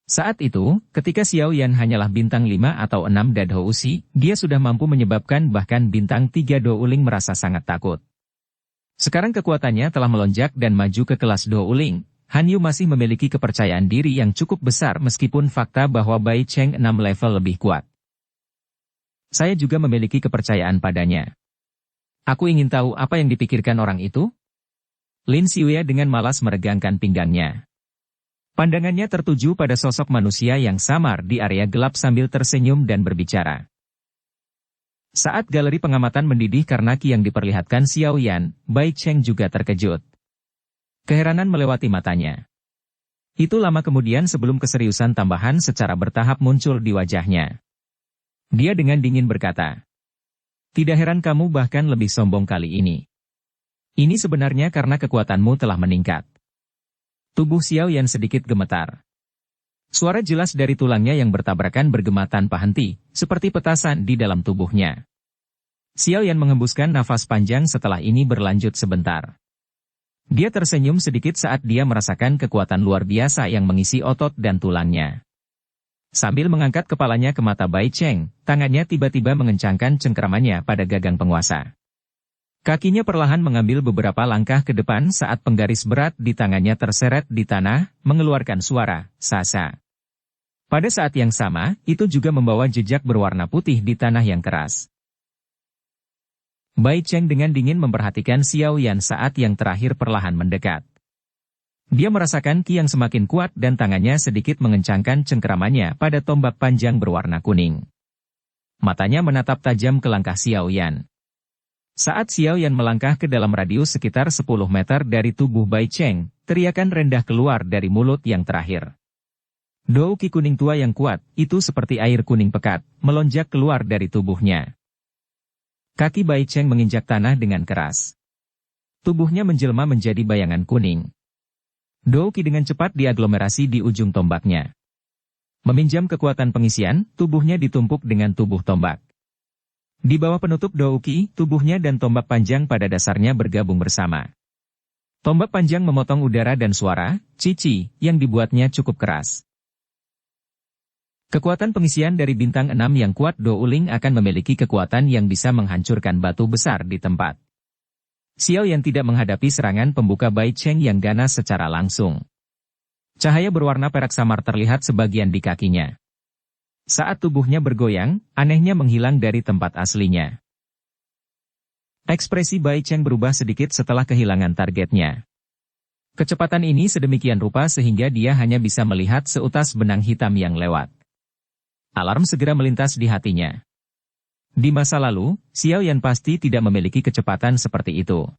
Saat itu, ketika Xiao Yan hanyalah bintang 5 atau 6 Dadoushi, dia sudah mampu menyebabkan bahkan bintang 3 Douling merasa sangat takut. Sekarang kekuatannya telah melonjak dan maju ke kelas Douling. Han Yu masih memiliki kepercayaan diri yang cukup besar meskipun fakta bahwa Bai Cheng 6 level lebih kuat. Saya juga memiliki kepercayaan padanya. Aku ingin tahu apa yang dipikirkan orang itu? Lin Xiuya dengan malas meregangkan pinggangnya. Pandangannya tertuju pada sosok manusia yang samar di area gelap sambil tersenyum dan berbicara. Saat galeri pengamatan mendidih karena Qi yang diperlihatkan Xiao Yan, Bai Cheng juga terkejut. Keheranan melewati matanya. Itu lama kemudian sebelum keseriusan tambahan secara bertahap muncul di wajahnya. Dia dengan dingin berkata, "Tidak heran kamu bahkan lebih sombong kali ini. Ini sebenarnya karena kekuatanmu telah meningkat." Tubuh Xiao Yan sedikit gemetar. Suara jelas dari tulangnya yang bertabrakan bergema tanpa henti, seperti petasan di dalam tubuhnya. Xiao Yan menghembuskan nafas panjang setelah ini berlanjut sebentar. Dia tersenyum sedikit saat dia merasakan kekuatan luar biasa yang mengisi otot dan tulangnya. Sambil mengangkat kepalanya ke mata Bai Cheng, tangannya tiba-tiba mengencangkan cengkeramannya pada gagang penguasa. Kakinya perlahan mengambil beberapa langkah ke depan saat penggaris berat di tangannya terseret di tanah, mengeluarkan suara, sasa. Pada saat yang sama, itu juga membawa jejak berwarna putih di tanah yang keras. Bai Cheng dengan dingin memperhatikan Xiao Yan saat yang terakhir perlahan mendekat. Dia merasakan Qi yang semakin kuat dan tangannya sedikit mengencangkan cengkeramannya pada tombak panjang berwarna kuning. Matanya menatap tajam ke langkah Xiao Yan. Saat Xiao Yan melangkah ke dalam radius sekitar 10 meter dari tubuh Bai Cheng, teriakan rendah keluar dari mulut yang terakhir. Douki kuning tua yang kuat, itu seperti air kuning pekat, melonjak keluar dari tubuhnya. Kaki Bai Cheng menginjak tanah dengan keras. Tubuhnya menjelma menjadi bayangan kuning. Douki dengan cepat diaglomerasi di ujung tombaknya. Meminjam kekuatan pengisian, tubuhnya ditumpuk dengan tubuh tombak. Di bawah penutup Douki, tubuhnya dan tombak panjang pada dasarnya bergabung bersama. Tombak panjang memotong udara dan suara, cici, yang dibuatnya cukup keras. Kekuatan pengisian dari bintang 6 yang kuat Douling akan memiliki kekuatan yang bisa menghancurkan batu besar di tempat. Xiao Yan tidak menghadapi serangan pembuka Bai Cheng yang ganas secara langsung. Cahaya berwarna perak samar terlihat sebagian di kakinya. Saat tubuhnya bergoyang, anehnya menghilang dari tempat aslinya. Ekspresi Bai Cheng berubah sedikit setelah kehilangan targetnya. Kecepatan ini sedemikian rupa sehingga dia hanya bisa melihat seutas benang hitam yang lewat. Alarm segera melintas di hatinya. Di masa lalu, Xiao Yan pasti tidak memiliki kecepatan seperti itu.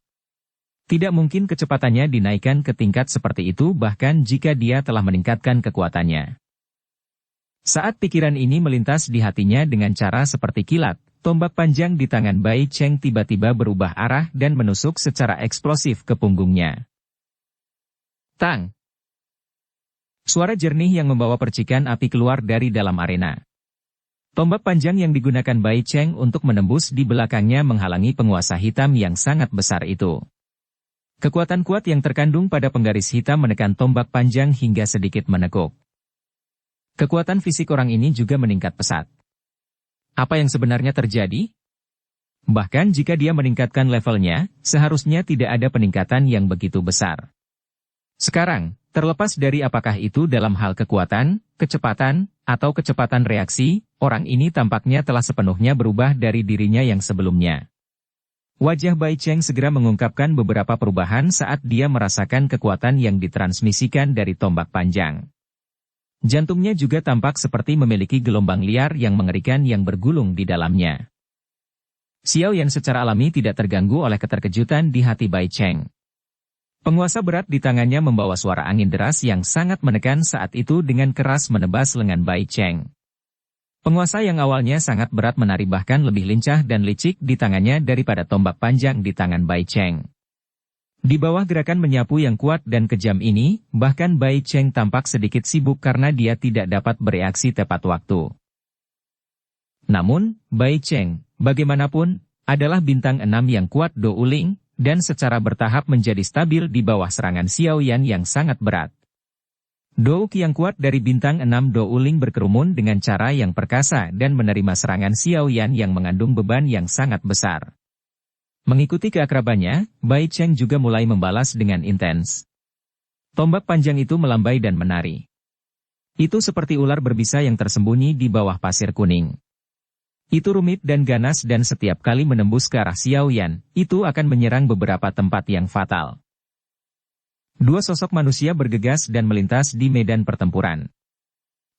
Tidak mungkin kecepatannya dinaikkan ke tingkat seperti itu bahkan jika dia telah meningkatkan kekuatannya. Saat pikiran ini melintas di hatinya dengan cara seperti kilat, tombak panjang di tangan Bai Cheng tiba-tiba berubah arah dan menusuk secara eksplosif ke punggungnya. Tang! Suara jernih yang membawa percikan api keluar dari dalam arena. Tombak panjang yang digunakan Bai Cheng untuk menembus di belakangnya menghalangi penguasa hitam yang sangat besar itu. Kekuatan kuat yang terkandung pada penggaris hitam menekan tombak panjang hingga sedikit menekuk. Kekuatan fisik orang ini juga meningkat pesat. Apa yang sebenarnya terjadi? Bahkan jika dia meningkatkan levelnya, seharusnya tidak ada peningkatan yang begitu besar. Sekarang, terlepas dari apakah itu dalam hal kekuatan, kecepatan, atau kecepatan reaksi, orang ini tampaknya telah sepenuhnya berubah dari dirinya yang sebelumnya. Wajah Bai Cheng segera mengungkapkan beberapa perubahan saat dia merasakan kekuatan yang ditransmisikan dari tombak panjang. Jantungnya juga tampak seperti memiliki gelombang liar yang mengerikan yang bergulung di dalamnya. Xiao Yan secara alami tidak terganggu oleh keterkejutan di hati Bai Cheng. Penguasa berat di tangannya membawa suara angin deras yang sangat menekan saat itu dengan keras menebas lengan Bai Cheng. Penguasa yang awalnya sangat berat menari bahkan lebih lincah dan licik di tangannya daripada tombak panjang di tangan Bai Cheng. Di bawah gerakan menyapu yang kuat dan kejam ini, bahkan Bai Cheng tampak sedikit sibuk karena dia tidak dapat bereaksi tepat waktu. Namun, Bai Cheng, bagaimanapun, adalah bintang 6 yang kuat Douling, dan secara bertahap menjadi stabil di bawah serangan Xiao Yan yang sangat berat. Douk yang kuat dari bintang 6 Douling berkerumun dengan cara yang perkasa dan menerima serangan Xiao Yan yang mengandung beban yang sangat besar. Mengikuti keakrabannya, Bai Cheng juga mulai membalas dengan intens. Tombak panjang itu melambai dan menari. Itu seperti ular berbisa yang tersembunyi di bawah pasir kuning. Itu rumit dan ganas dan setiap kali menembus ke arah Xiao Yan, itu akan menyerang beberapa tempat yang fatal. Dua sosok manusia bergegas dan melintas di medan pertempuran.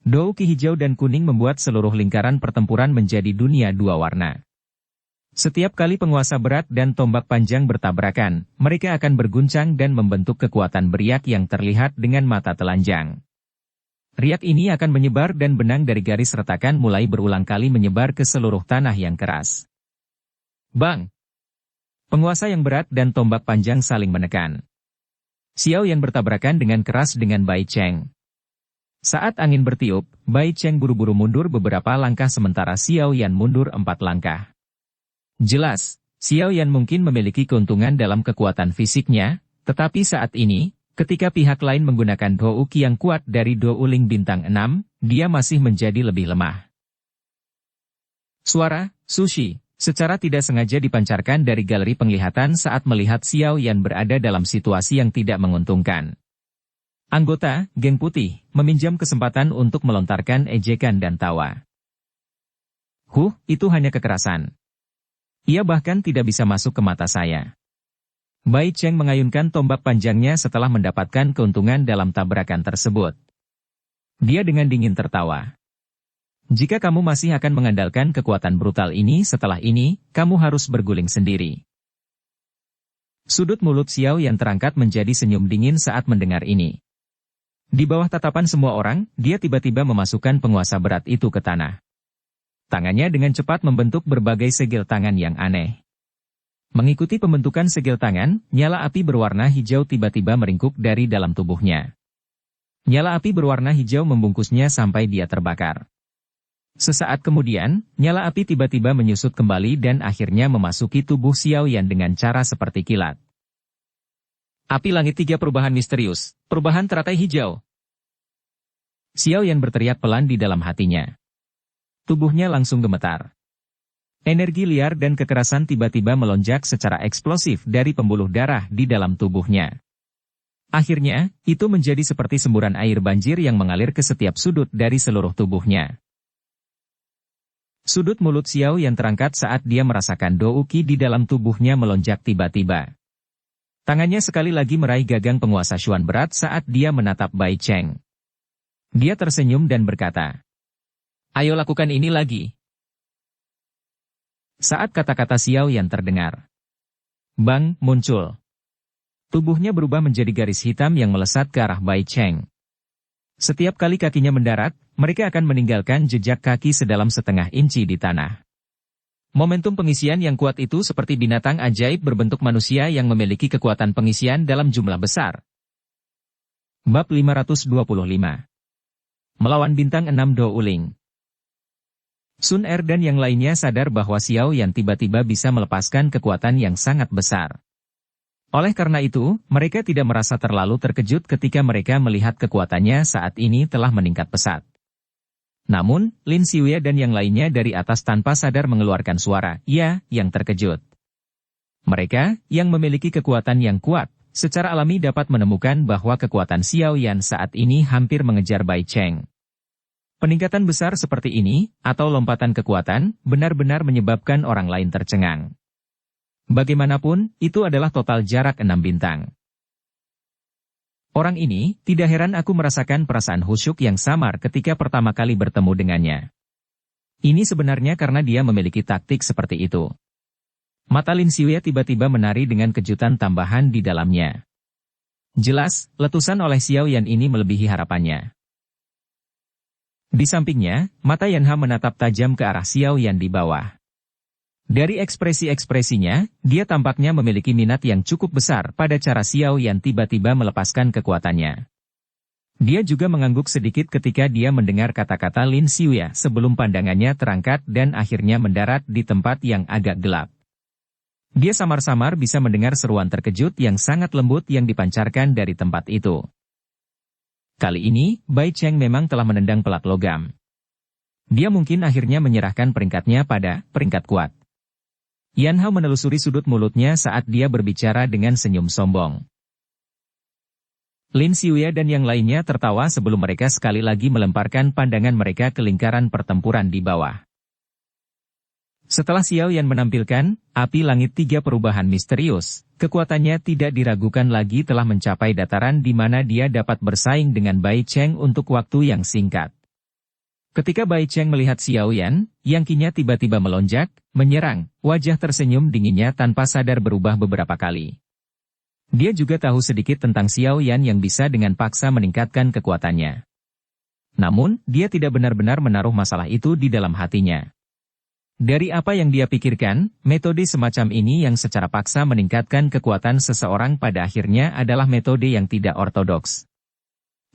Douki hijau dan kuning membuat seluruh lingkaran pertempuran menjadi dunia dua warna. Setiap kali penguasa berat dan tombak panjang bertabrakan, mereka akan berguncang dan membentuk kekuatan beriak yang terlihat dengan mata telanjang. Riak ini akan menyebar dan benang dari garis retakan mulai berulang kali menyebar ke seluruh tanah yang keras. Bang! Penguasa yang berat dan tombak panjang saling menekan. Xiao Yan bertabrakan dengan keras dengan Bai Cheng. Saat angin bertiup, Bai Cheng buru-buru mundur beberapa langkah sementara Xiao Yan mundur 4 langkah. Jelas, Xiao Yan mungkin memiliki keuntungan dalam kekuatan fisiknya, tetapi saat ini, ketika pihak lain menggunakan Douki yang kuat dari Douling bintang 6, dia masih menjadi lebih lemah. Suara, sushi, secara tidak sengaja dipancarkan dari galeri penglihatan saat melihat Xiao Yan berada dalam situasi yang tidak menguntungkan. Anggota, geng putih, meminjam kesempatan untuk melontarkan ejekan dan tawa. Itu hanya kekerasan. Ia bahkan tidak bisa masuk ke mata saya. Bai Cheng mengayunkan tombak panjangnya setelah mendapatkan keuntungan dalam tabrakan tersebut. Dia dengan dingin tertawa. Jika kamu masih akan mengandalkan kekuatan brutal ini setelah ini, kamu harus berguling sendiri. Sudut mulut Xiao Yan terangkat menjadi senyum dingin saat mendengar ini. Di bawah tatapan semua orang, dia tiba-tiba memasukkan penguasa berat itu ke tanah. Tangannya dengan cepat membentuk berbagai segel tangan yang aneh. Mengikuti pembentukan segel tangan, nyala api berwarna hijau tiba-tiba meringkuk dari dalam tubuhnya. Nyala api berwarna hijau membungkusnya sampai dia terbakar. Sesaat kemudian, nyala api tiba-tiba menyusut kembali dan akhirnya memasuki tubuh Xiao Yan dengan cara seperti kilat. Api langit 3 perubahan misterius, perubahan teratai hijau. Xiao Yan berteriak pelan di dalam hatinya. Tubuhnya langsung gemetar. Energi liar dan kekerasan tiba-tiba melonjak secara eksplosif dari pembuluh darah di dalam tubuhnya. Akhirnya, itu menjadi seperti semburan air banjir yang mengalir ke setiap sudut dari seluruh tubuhnya. Sudut mulut Xiao Yan terangkat saat dia merasakan douki di dalam tubuhnya melonjak tiba-tiba. Tangannya sekali lagi meraih gagang penguasa Xuan berat saat dia menatap Bai Cheng. Dia tersenyum dan berkata, "Ayo lakukan ini lagi." Saat kata-kata Xiao Yan terdengar, bang muncul. Tubuhnya berubah menjadi garis hitam yang melesat ke arah Bai Cheng. Setiap kali kakinya mendarat, mereka akan meninggalkan jejak kaki sedalam setengah inci di tanah. Momentum pengisian yang kuat itu seperti binatang ajaib berbentuk manusia yang memiliki kekuatan pengisian dalam jumlah besar. Bab 525. Melawan bintang 6 Do Uling. Sun Er dan yang lainnya sadar bahwa Xiao Yan tiba-tiba bisa melepaskan kekuatan yang sangat besar. Oleh karena itu, mereka tidak merasa terlalu terkejut ketika mereka melihat kekuatannya saat ini telah meningkat pesat. Namun, Lin Xiuya dan yang lainnya dari atas tanpa sadar mengeluarkan suara, "Ya," yang terkejut. Mereka, yang memiliki kekuatan yang kuat, secara alami dapat menemukan bahwa kekuatan Xiao Yan saat ini hampir mengejar Bai Cheng. Peningkatan besar seperti ini, atau lompatan kekuatan, benar-benar menyebabkan orang lain tercengang. Bagaimanapun, itu adalah total jarak 6 bintang. Orang ini, tidak heran aku merasakan perasaan khusyuk yang samar ketika pertama kali bertemu dengannya. Ini sebenarnya karena dia memiliki taktik seperti itu. Mata Lin Xiuya tiba-tiba menari dengan kejutan tambahan di dalamnya. Jelas, letusan oleh Xiao Yan ini melebihi harapannya. Di sampingnya, mata Yanha menatap tajam ke arah Xiao Yan di bawah. Dari ekspresi-ekspresinya, dia tampaknya memiliki minat yang cukup besar pada cara Xiao Yan tiba-tiba melepaskan kekuatannya. Dia juga mengangguk sedikit ketika dia mendengar kata-kata Lin Xiuya sebelum pandangannya terangkat dan akhirnya mendarat di tempat yang agak gelap. Dia samar-samar bisa mendengar seruan terkejut yang sangat lembut yang dipancarkan dari tempat itu. Kali ini, Bai Cheng memang telah menendang pelat logam. Dia mungkin akhirnya menyerahkan peringkatnya pada peringkat kuat. Yan Hao menelusuri sudut mulutnya saat dia berbicara dengan senyum sombong. Lin Xiuya dan yang lainnya tertawa sebelum mereka sekali lagi melemparkan pandangan mereka ke lingkaran pertempuran di bawah. Setelah Xiao Yan menampilkan api langit 3 perubahan misterius, kekuatannya tidak diragukan lagi telah mencapai dataran di mana dia dapat bersaing dengan Bai Cheng untuk waktu yang singkat. Ketika Bai Cheng melihat Xiao Yan, yang kinya tiba-tiba melonjak, menyerang, wajah tersenyum dinginnya tanpa sadar berubah beberapa kali. Dia juga tahu sedikit tentang Xiao Yan yang bisa dengan paksa meningkatkan kekuatannya. Namun, dia tidak benar-benar menaruh masalah itu di dalam hatinya. Dari apa yang dia pikirkan, metode semacam ini yang secara paksa meningkatkan kekuatan seseorang pada akhirnya adalah metode yang tidak ortodoks.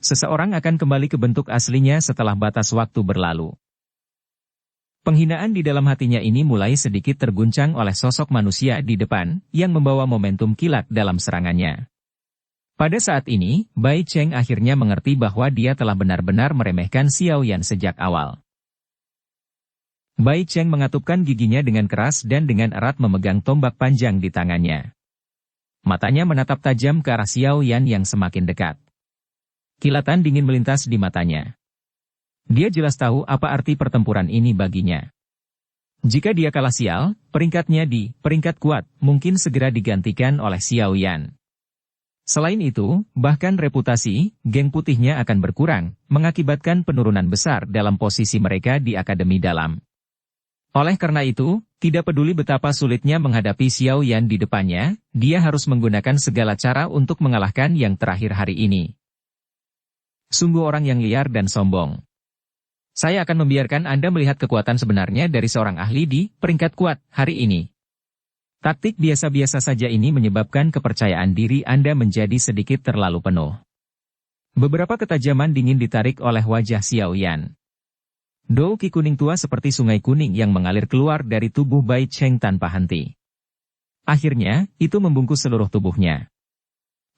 Seseorang akan kembali ke bentuk aslinya setelah batas waktu berlalu. Penghinaan di dalam hatinya ini mulai sedikit terguncang oleh sosok manusia di depan, yang membawa momentum kilat dalam serangannya. Pada saat ini, Bai Cheng akhirnya mengerti bahwa dia telah benar-benar meremehkan Xiao Yan sejak awal. Bai Cheng mengatupkan giginya dengan keras dan dengan erat memegang tombak panjang di tangannya. Matanya menatap tajam ke arah Xiao Yan yang semakin dekat. Kilatan dingin melintas di matanya. Dia jelas tahu apa arti pertempuran ini baginya. Jika dia kalah sial, peringkatnya di peringkat kuat mungkin segera digantikan oleh Xiao Yan. Selain itu, bahkan reputasi geng putihnya akan berkurang, mengakibatkan penurunan besar dalam posisi mereka di Akademi Dalam. Oleh karena itu, tidak peduli betapa sulitnya menghadapi Xiao Yan di depannya, dia harus menggunakan segala cara untuk mengalahkan yang terakhir hari ini. Sungguh orang yang liar dan sombong. Saya akan membiarkan Anda melihat kekuatan sebenarnya dari seorang ahli di peringkat kuat hari ini. Taktik biasa-biasa saja ini menyebabkan kepercayaan diri Anda menjadi sedikit terlalu penuh. Beberapa ketajaman dingin ditarik oleh wajah Xiao Yan. Douki kuning tua seperti sungai kuning yang mengalir keluar dari tubuh Bai Cheng tanpa henti. Akhirnya, itu membungkus seluruh tubuhnya.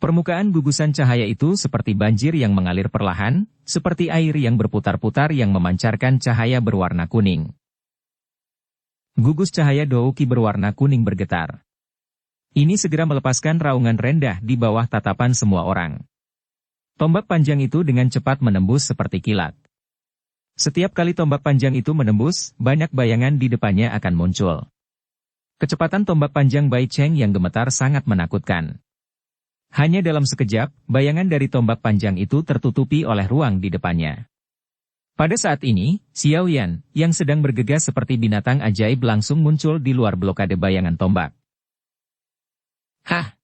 Permukaan gugusan cahaya itu seperti banjir yang mengalir perlahan, seperti air yang berputar-putar yang memancarkan cahaya berwarna kuning. Gugus cahaya Douki berwarna kuning bergetar. Ini segera melepaskan raungan rendah di bawah tatapan semua orang. Tombak panjang itu dengan cepat menembus seperti kilat. Setiap kali tombak panjang itu menembus, banyak bayangan di depannya akan muncul. Kecepatan tombak panjang Bai Cheng yang gemetar sangat menakutkan. Hanya dalam sekejap, bayangan dari tombak panjang itu tertutupi oleh ruang di depannya. Pada saat ini, Xiao Yan, yang sedang bergegas seperti binatang ajaib langsung muncul di luar blokade bayangan tombak. Hah!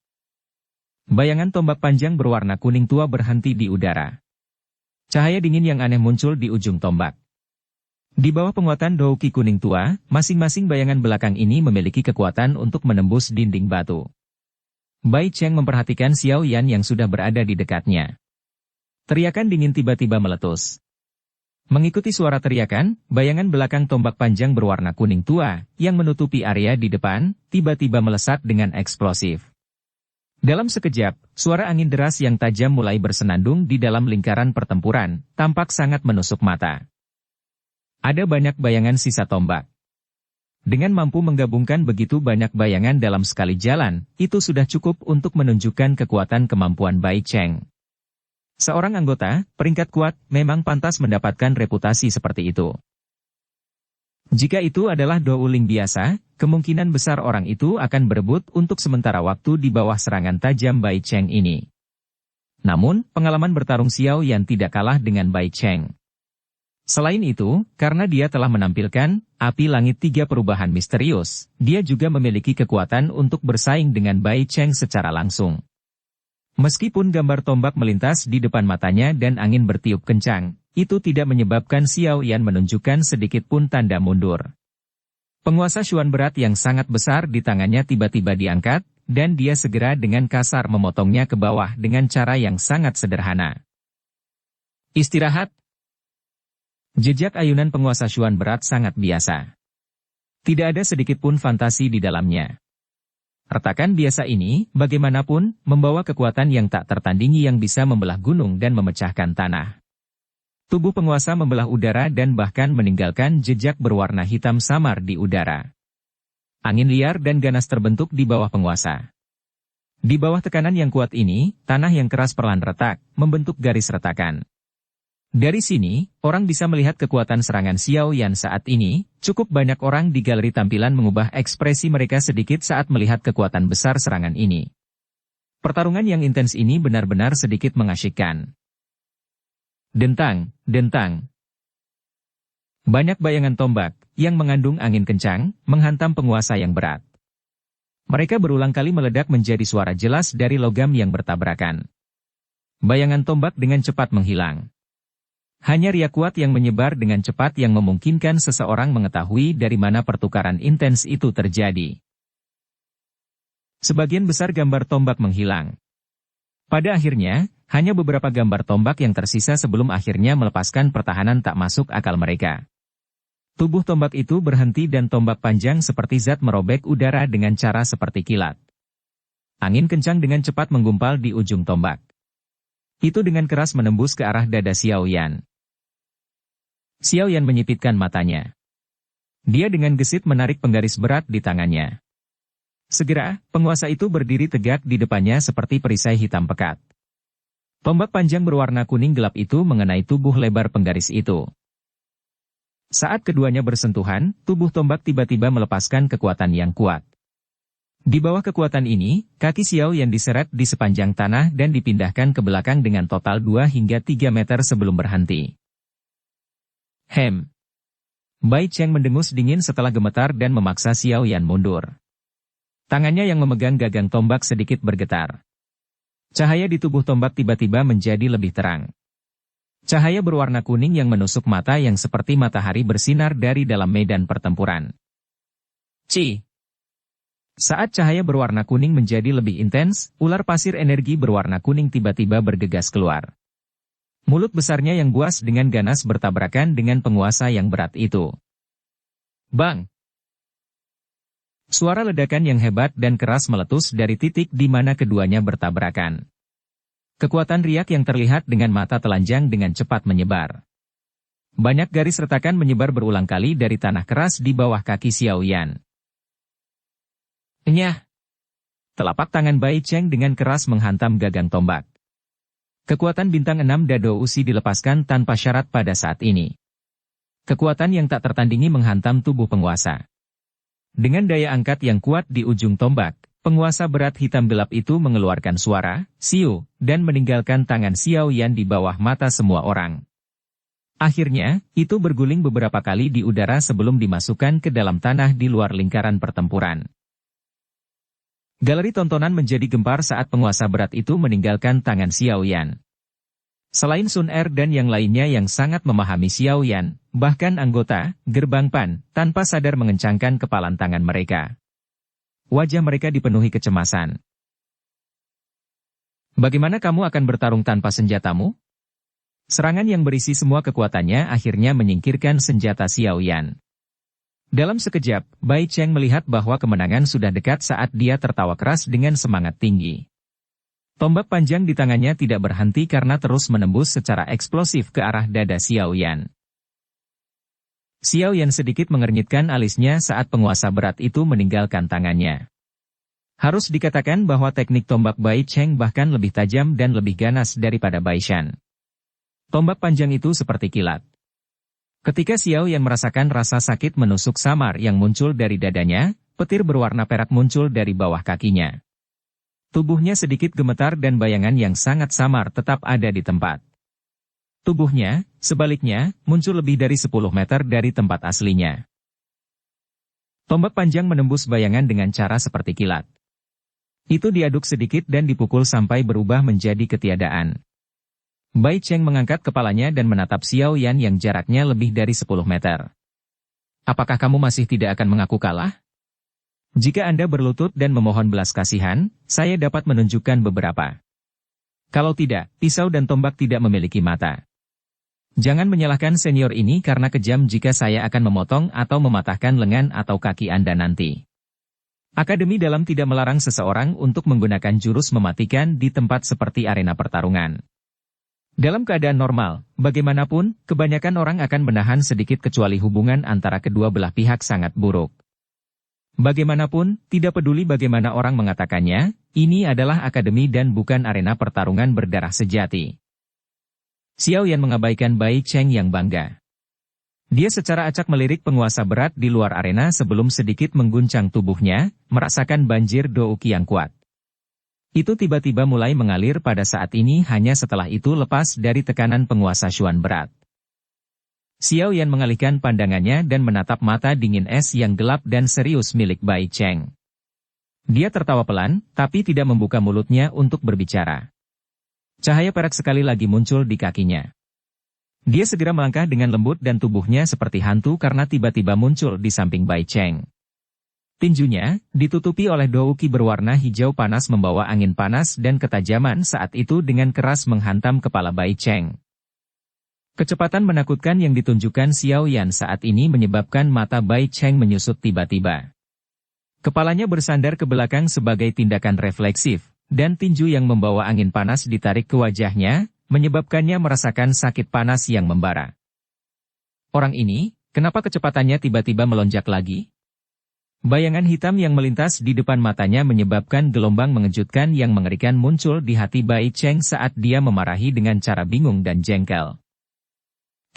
Bayangan tombak panjang berwarna kuning tua berhenti di udara. Cahaya dingin yang aneh muncul di ujung tombak. Di bawah penguatan Douki kuning tua, masing-masing bayangan belakang ini memiliki kekuatan untuk menembus dinding batu. Bai Cheng memperhatikan Xiao Yan yang sudah berada di dekatnya. Teriakan dingin tiba-tiba meletus. Mengikuti suara teriakan, bayangan belakang tombak panjang berwarna kuning tua, yang menutupi area di depan, tiba-tiba melesat dengan eksplosif. Dalam sekejap, suara angin deras yang tajam mulai bersenandung di dalam lingkaran pertempuran, tampak sangat menusuk mata. Ada banyak bayangan sisa tombak. Dengan mampu menggabungkan begitu banyak bayangan dalam sekali jalan, itu sudah cukup untuk menunjukkan kekuatan kemampuan Bai Cheng. Seorang anggota, peringkat kuat, memang pantas mendapatkan reputasi seperti itu. Jika itu adalah Douling biasa, kemungkinan besar orang itu akan berebut untuk sementara waktu di bawah serangan tajam Bai Cheng ini. Namun, pengalaman bertarung Xiao Yan tidak kalah dengan Bai Cheng. Selain itu, karena dia telah menampilkan api langit 3 perubahan misterius, dia juga memiliki kekuatan untuk bersaing dengan Bai Cheng secara langsung. Meskipun gambar tombak melintas di depan matanya dan angin bertiup kencang, itu tidak menyebabkan Xiao Yan menunjukkan sedikit pun tanda mundur. Penguasa Xuan berat yang sangat besar di tangannya tiba-tiba diangkat, dan dia segera dengan kasar memotongnya ke bawah dengan cara yang sangat sederhana. Istirahat. Jejak ayunan penguasa Xuan berat sangat biasa. Tidak ada sedikit pun fantasi di dalamnya. Retakan biasa ini, bagaimanapun, membawa kekuatan yang tak tertandingi yang bisa membelah gunung dan memecahkan tanah. Tubuh penguasa membelah udara dan bahkan meninggalkan jejak berwarna hitam samar di udara. Angin liar dan ganas terbentuk di bawah penguasa. Di bawah tekanan yang kuat ini, tanah yang keras perlahan retak, membentuk garis retakan. Dari sini, orang bisa melihat kekuatan serangan Xiao Yan saat ini. Cukup banyak orang di galeri tampilan mengubah ekspresi mereka sedikit saat melihat kekuatan besar serangan ini. Pertarungan yang intens ini benar-benar sedikit mengasyikkan. Dentang, dentang. Banyak bayangan tombak, yang mengandung angin kencang, menghantam penguasa yang berat. Mereka berulang kali meledak menjadi suara jelas dari logam yang bertabrakan. Bayangan tombak dengan cepat menghilang. Hanya riak kuat yang menyebar dengan cepat yang memungkinkan seseorang mengetahui dari mana pertukaran intens itu terjadi. Sebagian besar gambar tombak menghilang. Pada akhirnya, hanya beberapa gambar tombak yang tersisa sebelum akhirnya melepaskan pertahanan tak masuk akal mereka. Tubuh tombak itu berhenti dan tombak panjang seperti zat merobek udara dengan cara seperti kilat. Angin kencang dengan cepat menggumpal di ujung tombak. Itu dengan keras menembus ke arah dada Xiao Yan. Xiao Yan menyipitkan matanya. Dia dengan gesit menarik penggaris berat di tangannya. Segera, penguasa itu berdiri tegak di depannya seperti perisai hitam pekat. Tombak panjang berwarna kuning gelap itu mengenai tubuh lebar penggaris itu. Saat keduanya bersentuhan, tubuh tombak tiba-tiba melepaskan kekuatan yang kuat. Di bawah kekuatan ini, kaki Xiao Yan diseret di sepanjang tanah dan dipindahkan ke belakang dengan total 2 hingga 3 meter sebelum berhenti. Bai Cheng mendengus dingin setelah gemetar dan memaksa Xiao Yan mundur. Tangannya yang memegang gagang tombak sedikit bergetar. Cahaya di tubuh tombak tiba-tiba menjadi lebih terang. Cahaya berwarna kuning yang menusuk mata yang seperti matahari bersinar dari dalam medan pertempuran. Saat cahaya berwarna kuning menjadi lebih intens, ular pasir energi berwarna kuning tiba-tiba bergegas keluar. Mulut besarnya yang buas dengan ganas bertabrakan dengan penguasa yang berat itu. Bang! Suara ledakan yang hebat dan keras meletus dari titik di mana keduanya bertabrakan. Kekuatan riak yang terlihat dengan mata telanjang dengan cepat menyebar. Banyak garis retakan menyebar berulang kali dari tanah keras di bawah kaki Xiao Yan. Nyah! Telapak tangan Bai Cheng dengan keras menghantam gagang tombak. Kekuatan bintang 6 Dado Usi dilepaskan tanpa syarat pada saat ini. Kekuatan yang tak tertandingi menghantam tubuh penguasa. Dengan daya angkat yang kuat di ujung tombak, penguasa berat hitam gelap itu mengeluarkan suara, siu, dan meninggalkan tangan Xiao Yan di bawah mata semua orang. Akhirnya, itu berguling beberapa kali di udara sebelum dimasukkan ke dalam tanah di luar lingkaran pertempuran. Galeri tontonan menjadi gempar saat penguasa berat itu meninggalkan tangan Xiao Yan. Selain Sun Er dan yang lainnya yang sangat memahami Xiao Yan, bahkan anggota Gerbang Pan, tanpa sadar mengencangkan kepalan tangan mereka. Wajah mereka dipenuhi kecemasan. Bagaimana kamu akan bertarung tanpa senjatamu? Serangan yang berisi semua kekuatannya akhirnya menyingkirkan senjata Xiao Yan. Dalam sekejap, Bai Cheng melihat bahwa kemenangan sudah dekat saat dia tertawa keras dengan semangat tinggi. Tombak panjang di tangannya tidak berhenti karena terus menembus secara eksplosif ke arah dada Xiao Yan. Xiao Yan sedikit mengernyitkan alisnya saat penguasa berat itu meninggalkan tangannya. Harus dikatakan bahwa teknik tombak Bai Cheng bahkan lebih tajam dan lebih ganas daripada Bai Shan. Tombak panjang itu seperti kilat. Ketika Xiao Yan merasakan rasa sakit menusuk samar yang muncul dari dadanya, petir berwarna perak muncul dari bawah kakinya. Tubuhnya sedikit gemetar dan bayangan yang sangat samar tetap ada di tempat. Tubuhnya, sebaliknya, muncul lebih dari 10 meter dari tempat aslinya. Tombak panjang menembus bayangan dengan cara seperti kilat. Itu diaduk sedikit dan dipukul sampai berubah menjadi ketiadaan. Bai Cheng mengangkat kepalanya dan menatap Xiao Yan yang jaraknya lebih dari 10 meter. Apakah kamu masih tidak akan mengaku kalah? Jika Anda berlutut dan memohon belas kasihan, saya dapat menunjukkan beberapa. Kalau tidak, pisau dan tombak tidak memiliki mata. Jangan menyalahkan senior ini karena kejam jika saya akan memotong atau mematahkan lengan atau kaki Anda nanti. Akademi Dalam tidak melarang seseorang untuk menggunakan jurus mematikan di tempat seperti arena pertarungan. Dalam keadaan normal, bagaimanapun, kebanyakan orang akan menahan sedikit kecuali hubungan antara kedua belah pihak sangat buruk. Bagaimanapun, tidak peduli bagaimana orang mengatakannya, ini adalah akademi dan bukan arena pertarungan berdarah sejati. Xiao Yan mengabaikan Bai Cheng yang bangga. Dia secara acak melirik penguasa berat di luar arena sebelum sedikit mengguncang tubuhnya, merasakan banjir douki yang kuat. Itu tiba-tiba mulai mengalir pada saat ini hanya setelah itu lepas dari tekanan penguasa Xuan berat. Xiao Yan mengalihkan pandangannya dan menatap mata dingin es yang gelap dan serius milik Bai Cheng. Dia tertawa pelan, tapi tidak membuka mulutnya untuk berbicara. Cahaya perak sekali lagi muncul di kakinya. Dia segera melangkah dengan lembut dan tubuhnya seperti hantu karena tiba-tiba muncul di samping Bai Cheng. Tinjunya, ditutupi oleh douki berwarna hijau panas membawa angin panas dan ketajaman saat itu dengan keras menghantam kepala Bai Cheng. Kecepatan menakutkan yang ditunjukkan Xiao Yan saat ini menyebabkan mata Bai Cheng menyusut tiba-tiba. Kepalanya bersandar ke belakang sebagai tindakan refleksif, dan tinju yang membawa angin panas ditarik ke wajahnya, menyebabkannya merasakan sakit panas yang membara. Orang ini, kenapa kecepatannya tiba-tiba melonjak lagi? Bayangan hitam yang melintas di depan matanya menyebabkan gelombang mengejutkan yang mengerikan muncul di hati Bai Cheng saat dia memarahi dengan cara bingung dan jengkel.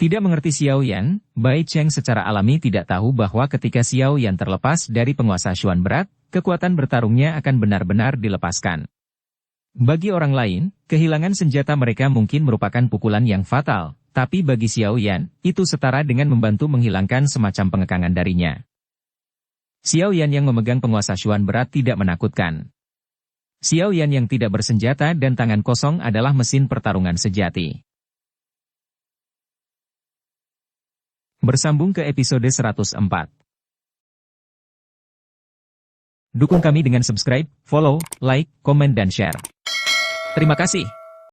Tidak mengerti Xiao Yan, Bai Cheng secara alami tidak tahu bahwa ketika Xiao Yan terlepas dari penguasa Xuan berat, kekuatan bertarungnya akan benar-benar dilepaskan. Bagi orang lain, kehilangan senjata mereka mungkin merupakan pukulan yang fatal, tapi bagi Xiao Yan, itu setara dengan membantu menghilangkan semacam pengekangan darinya. Xiao Yan yang memegang penguasa Xuan berat tidak menakutkan. Xiao Yan yang tidak bersenjata dan tangan kosong adalah mesin pertarungan sejati. Bersambung ke episode 104. Dukung kami dengan subscribe, follow, like, komen dan share. Terima kasih.